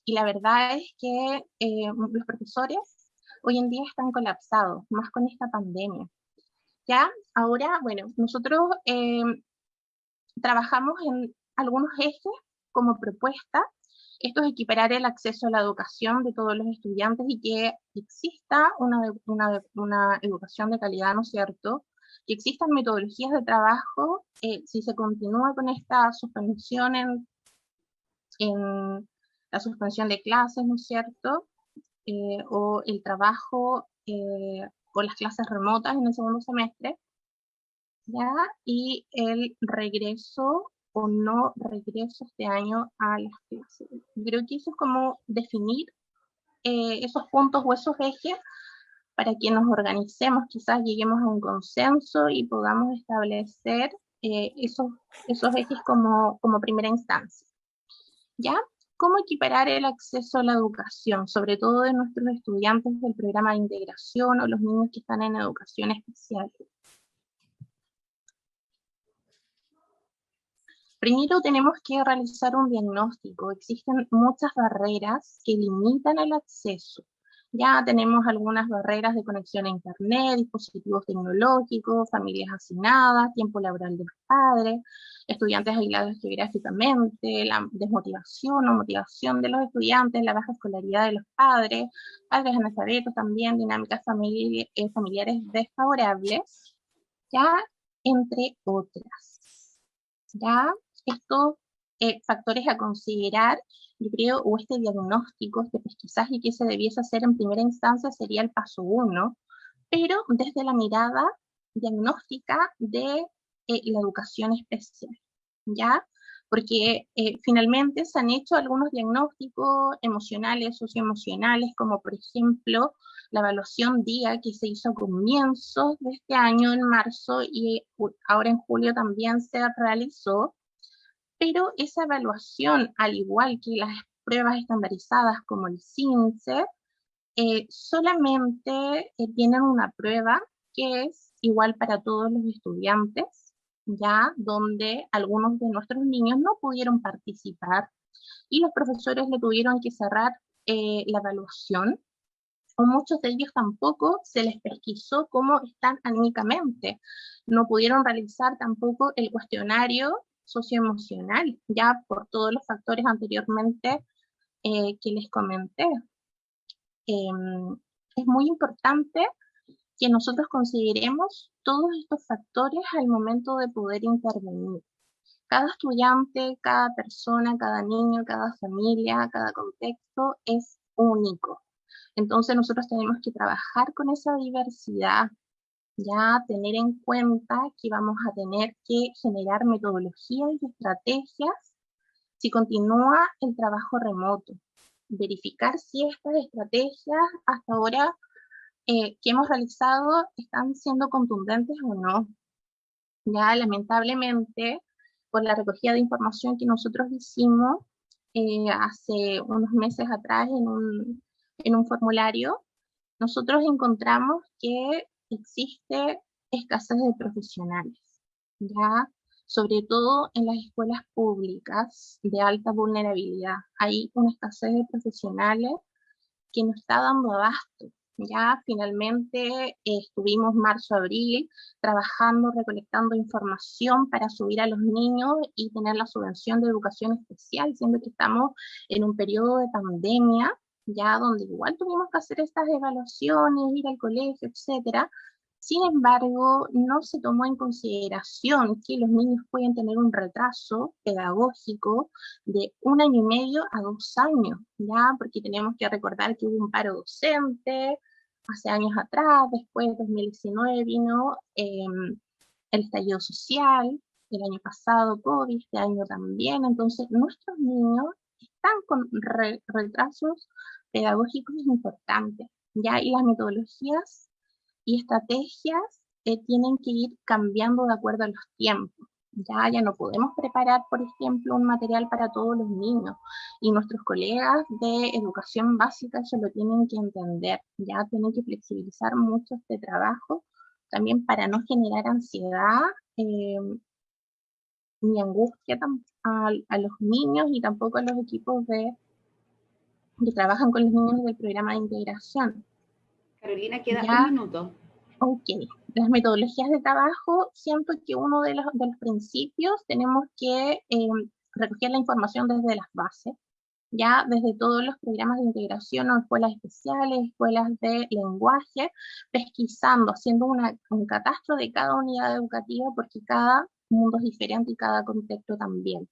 Y la verdad es que los profesores hoy en día están colapsados, más con esta pandemia. Ya, ahora, bueno, nosotros trabajamos en algunos ejes como propuesta. Esto es equiparar el acceso a la educación de todos los estudiantes y que exista una educación de calidad, ¿no es cierto? Que existan metodologías de trabajo, si se continúa con esta suspensión en la suspensión de clases, ¿no es cierto? O el trabajo o las clases remotas en el segundo semestre, ¿ya? Y el regreso o no regreso este año a las clases. Creo que eso es como definir esos puntos o esos ejes para que nos organicemos, quizás lleguemos a un consenso y podamos establecer esos ejes como primera instancia. ¿Ya? ¿Cómo equiparar el acceso a la educación, sobre todo de nuestros estudiantes del programa de integración o los niños que están en educación especial? Primero tenemos que realizar un diagnóstico. Existen muchas barreras que limitan el acceso. Ya tenemos algunas barreras de conexión a internet, dispositivos tecnológicos, familias hacinadas, tiempo laboral de los padres, estudiantes aislados geográficamente, la desmotivación o motivación de los estudiantes, la baja escolaridad de los padres analfabetos también, dinámicas familiares desfavorables. Ya entre otras. ¿Ya? Estos factores a considerar, yo creo, o este diagnóstico, este pesquisaje que se debiese hacer en primera instancia sería el paso 1, pero desde la mirada diagnóstica de la educación especial, ¿ya? Porque finalmente se han hecho algunos diagnósticos emocionales, socioemocionales, como por ejemplo la evaluación DIA que se hizo a comienzos de este año, en marzo, y ahora en julio también se realizó, pero esa evaluación, al igual que las pruebas estandarizadas como el CINCE, solamente tienen una prueba que es igual para todos los estudiantes, ya donde algunos de nuestros niños no pudieron participar y los profesores le tuvieron que cerrar la evaluación, o muchos de ellos tampoco se les pesquisó cómo están anímicamente, no pudieron realizar tampoco el cuestionario socioemocional, ya por todos los factores anteriormente que les comenté. Es muy importante que nosotros consideremos todos estos factores al momento de poder intervenir. Cada estudiante, cada persona, cada niño, cada familia, cada contexto es único. Entonces nosotros tenemos que trabajar con esa diversidad, ya tener en cuenta que vamos a tener que generar metodologías y estrategias si continúa el trabajo remoto. Verificar si estas estrategias hasta ahora que hemos realizado están siendo contundentes o no. Ya lamentablemente, por la recogida de información que nosotros hicimos hace unos meses atrás en un formulario, nosotros encontramos que existe escasez de profesionales, ya sobre todo en las escuelas públicas de alta vulnerabilidad. Hay una escasez de profesionales que no está dando abasto. Ya finalmente estuvimos marzo-abril trabajando, recolectando información para subir a los niños y tener la subvención de educación especial, siendo que estamos en un periodo de pandemia, ya donde igual tuvimos que hacer estas evaluaciones, ir al colegio, etcétera. Sin embargo, no se tomó en consideración que los niños pueden tener un retraso pedagógico de 1 año y medio a 2 años, ¿ya? Porque tenemos que recordar que hubo un paro docente hace años atrás, después de 2019 vino el estallido social, el año pasado COVID, este año también, entonces nuestros niños están con retrasos pedagógicos importantes, ¿ya? Y las metodologías y estrategias tienen que ir cambiando de acuerdo a los tiempos. Ya no podemos preparar, por ejemplo, un material para todos los niños, y nuestros colegas de educación básica eso lo tienen que entender, ya tienen que flexibilizar mucho este trabajo, también para no generar ansiedad ni angustia a los niños y tampoco a los equipos que trabajan con los niños del programa de integración. Carolina, queda Ya, un minuto. Ok, las metodologías de trabajo, siento que uno de los principios tenemos que recoger la información desde las bases, ya desde todos los programas de integración o escuelas especiales, escuelas de lenguaje, pesquisando, haciendo un catastro de cada unidad educativa, porque cada mundo es diferente y cada contexto también.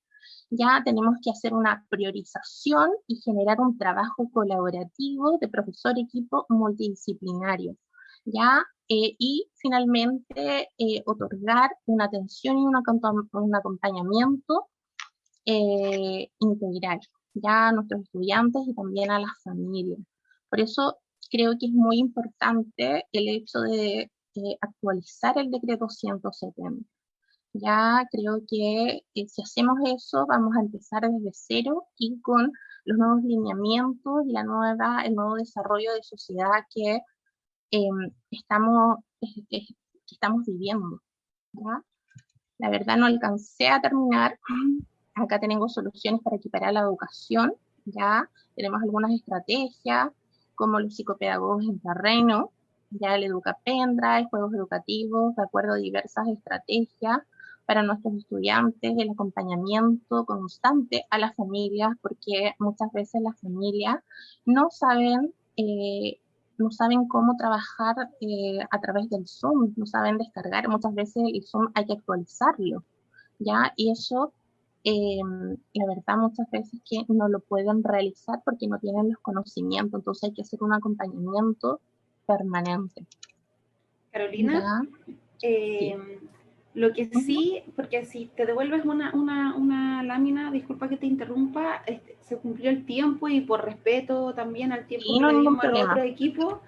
Ya tenemos que hacer una priorización y generar un trabajo colaborativo de profesor-equipo multidisciplinario, ¿ya? Y finalmente otorgar una atención y un acompañamiento integral, ya a nuestros estudiantes y también a las familias. Por eso creo que es muy importante el hecho de actualizar el decreto 170. Ya creo que si hacemos eso vamos a empezar desde cero y con los nuevos lineamientos y el nuevo desarrollo de sociedad que estamos viviendo, ¿ya? La verdad no alcancé a terminar. Acá tenemos soluciones para equiparar la educación, ya tenemos algunas estrategias como los psicopedagogos en terreno, ya el EducaPendrive, juegos educativos, de acuerdo a diversas estrategias para nuestros estudiantes, el acompañamiento constante a las familias, porque muchas veces las familias no saben no saben cómo trabajar a través del Zoom, no saben descargar, muchas veces el Zoom hay que actualizarlo, ¿ya? Y eso, la verdad, muchas veces que no lo pueden realizar porque no tienen los conocimientos, entonces hay que hacer un acompañamiento permanente. Carolina, Sí. lo que sí, porque si te devuelves una lámina, disculpa que te interrumpa, se cumplió el tiempo y por respeto también al tiempo Sí, que no le hay ningún dimos al problema. otro equipo,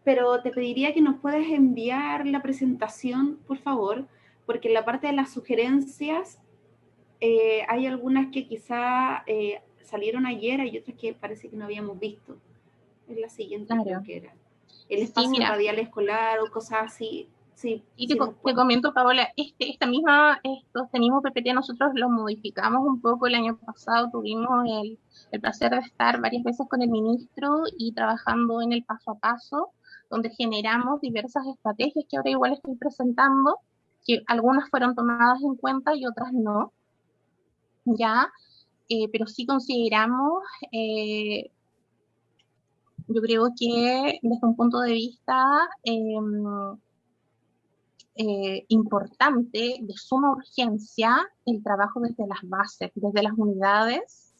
pero te pediría que nos puedas enviar la presentación, por favor, porque en la parte de las sugerencias hay algunas que quizá salieron ayer, hay otras que parece que no habíamos visto. Es la siguiente, creo Claro. que era. El Sí, espacio mira. radial escolar o cosas así. Sí, Y sí te comento, Paola, este mismo PPT nosotros lo modificamos un poco el año pasado, tuvimos el placer de estar varias veces con el ministro y trabajando en el paso a paso, donde generamos diversas estrategias que ahora igual estoy presentando, que algunas fueron tomadas en cuenta y otras no, ya, pero sí consideramos, yo creo que desde un punto de vista importante, de suma urgencia, el trabajo desde las bases, desde las unidades,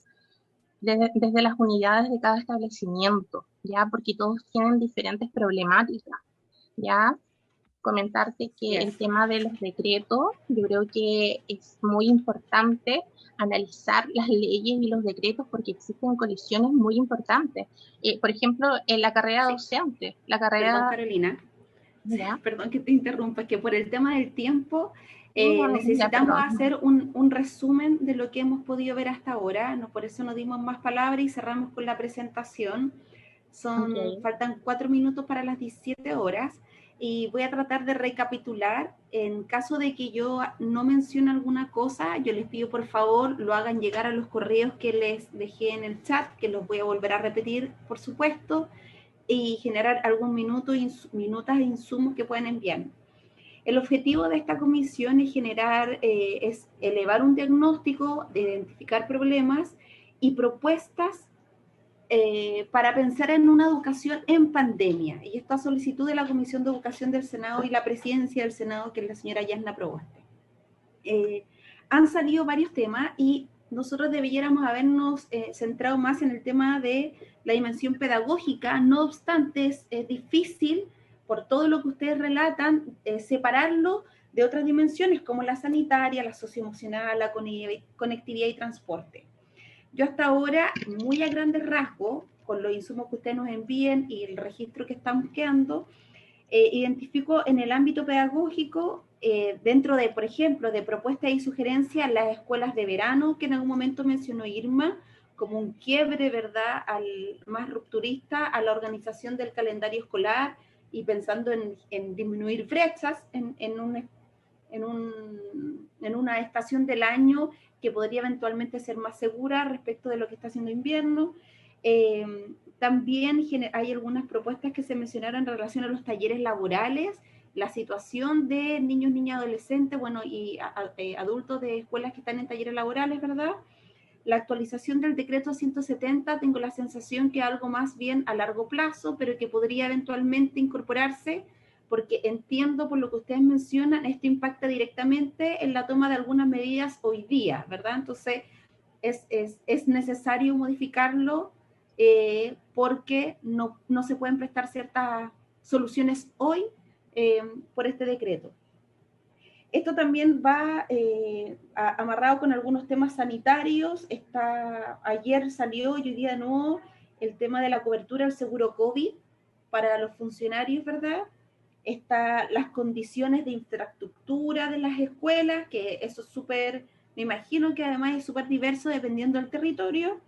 desde las unidades de cada establecimiento, ¿ya? Porque todos tienen diferentes problemáticas, ¿ya? Comentarte que el tema de los decretos, yo creo que es muy importante analizar las leyes y los decretos porque existen colisiones muy importantes. Por ejemplo, en la carrera docente, la carrera... Perdón, Carolina. ¿Ya? Perdón que te interrumpa, es que por el tema del tiempo No, necesitamos ya, hacer un resumen de lo que hemos podido ver hasta ahora, ¿no? Por eso nos dimos más palabras y cerramos con la presentación. Faltan 4 minutos para las 17 horas y voy a tratar de recapitular. En caso de que yo no mencione alguna cosa, yo les pido por favor lo hagan llegar a los correos que les dejé en el chat, que los voy a volver a repetir, por supuesto, y generar algún minutas e insumos que puedan enviar. El objetivo de esta comisión es es elevar un diagnóstico, de identificar problemas y propuestas para pensar en una educación en pandemia. Y esto a solicitud de la Comisión de Educación del Senado y la presidencia del Senado, que es la señora Yasna Proboste. Han salido varios temas y nosotros debiéramos habernos centrado más en el tema de la dimensión pedagógica. No obstante, es difícil, por todo lo que ustedes relatan, separarlo de otras dimensiones como la sanitaria, la socioemocional, la conectividad y transporte. Yo hasta ahora, muy a grandes rasgos, con los insumos que ustedes nos envíen y el registro que estamos quedando, identifico en el ámbito pedagógico, dentro de, por ejemplo, de propuestas y sugerencias, las escuelas de verano, que en algún momento mencionó Irma, como un quiebre, ¿verdad?, más rupturista a la organización del calendario escolar y pensando en disminuir brechas en una estación del año que podría eventualmente ser más segura respecto de lo que está haciendo invierno. También hay algunas propuestas que se mencionaron en relación a los talleres laborales, la situación de niños, niñas, adolescentes, bueno, y adultos de escuelas que están en talleres laborales, ¿verdad? La actualización del decreto 170, tengo la sensación que algo más bien a largo plazo, pero que podría eventualmente incorporarse, porque entiendo por lo que ustedes mencionan, esto impacta directamente en la toma de algunas medidas hoy día, ¿verdad? Entonces, es necesario modificarlo porque no se pueden prestar ciertas soluciones hoy por este decreto. Esto también va amarrado con algunos temas sanitarios. Ayer salió y hoy día de nuevo el tema de la cobertura del seguro COVID para los funcionarios, ¿verdad? Las condiciones de infraestructura de las escuelas, que eso es súper, me imagino que además es súper diverso dependiendo del territorio.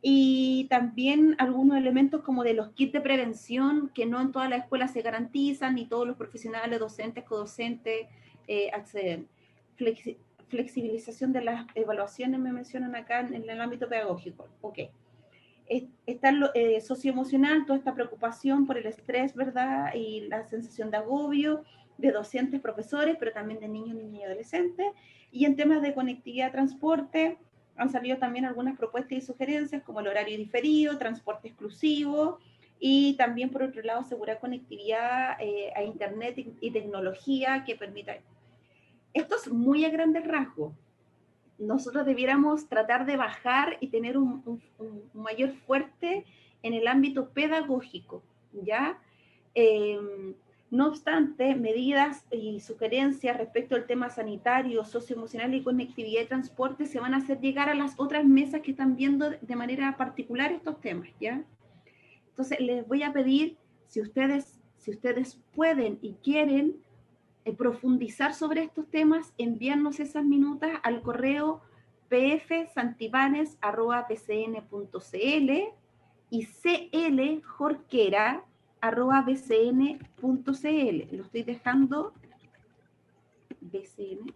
Y también algunos elementos como de los kits de prevención, que no en todas las escuelas se garantizan, ni todos los profesionales, docentes, codocentes acceden. Flexibilización de las evaluaciones me mencionan acá en el ámbito pedagógico. Ok. Está lo socioemocional, toda esta preocupación por el estrés, ¿verdad? Y la sensación de agobio de docentes, profesores, pero también de niños, niñas y adolescentes. Y en temas de conectividad, transporte, han salido también algunas propuestas y sugerencias como el horario diferido, transporte exclusivo y también por otro lado asegurar conectividad a internet y tecnología que permita. Esto es muy a grandes rasgos. Nosotros debiéramos tratar de bajar y tener un mayor fuerte en el ámbito pedagógico, ¿ya? No obstante, medidas y sugerencias respecto al tema sanitario, socioemocional y conectividad y transporte se van a hacer llegar a las otras mesas que están viendo de manera particular estos temas, ¿ya? Entonces, les voy a pedir, si ustedes pueden y quieren profundizar sobre estos temas, enviarnos esas minutas al correo pfsantibanes@bcn.cl y cljorquera@bcn.cl. Lo estoy dejando BCN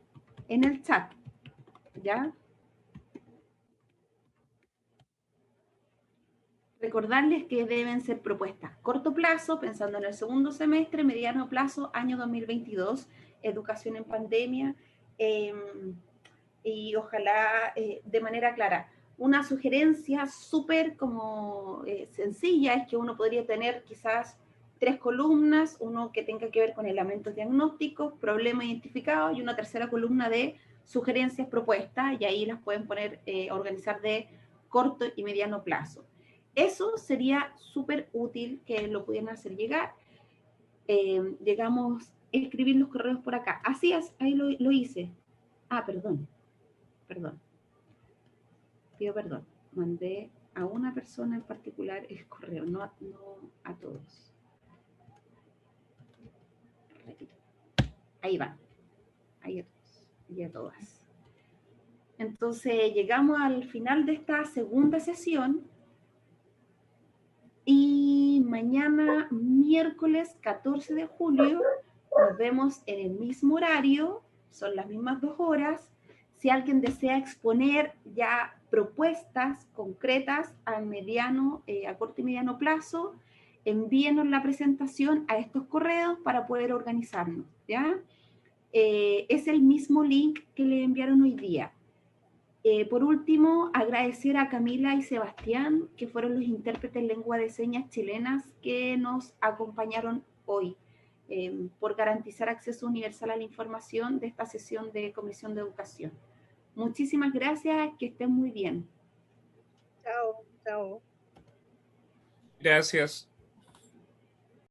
en el chat, ¿ya? Recordarles que deben ser propuestas corto plazo, pensando en el segundo semestre, mediano plazo, año 2022, educación en pandemia, y ojalá de manera clara. Una sugerencia súper como sencilla es que uno podría tener quizás 3 columnas, uno que tenga que ver con elementos diagnósticos, problemas identificados, y una tercera columna de sugerencias propuestas, y ahí las pueden poner, organizar de corto y mediano plazo. Eso sería súper útil que lo pudieran hacer llegar. Llegamos a escribir los correos por acá. Así es, ahí lo hice. Ah, perdón. Pido perdón. Mandé a una persona en particular el correo, no a todos. Ahí va. Ahí a todos y a todas. Entonces, llegamos al final de esta segunda sesión. Y mañana, miércoles 14 de julio, nos vemos en el mismo horario, son las mismas 2 horas. Si alguien desea exponer ya propuestas concretas a corto y mediano plazo, envíenos la presentación a estos correos para poder organizarnos, ¿ya? Es el mismo link que le enviaron hoy día. Por último, agradecer a Camila y Sebastián, que fueron los intérpretes en lengua de señas chilenas que nos acompañaron hoy, por garantizar acceso universal a la información de esta sesión de Comisión de Educación. Muchísimas gracias, que estén muy bien. Chao, chao. Gracias.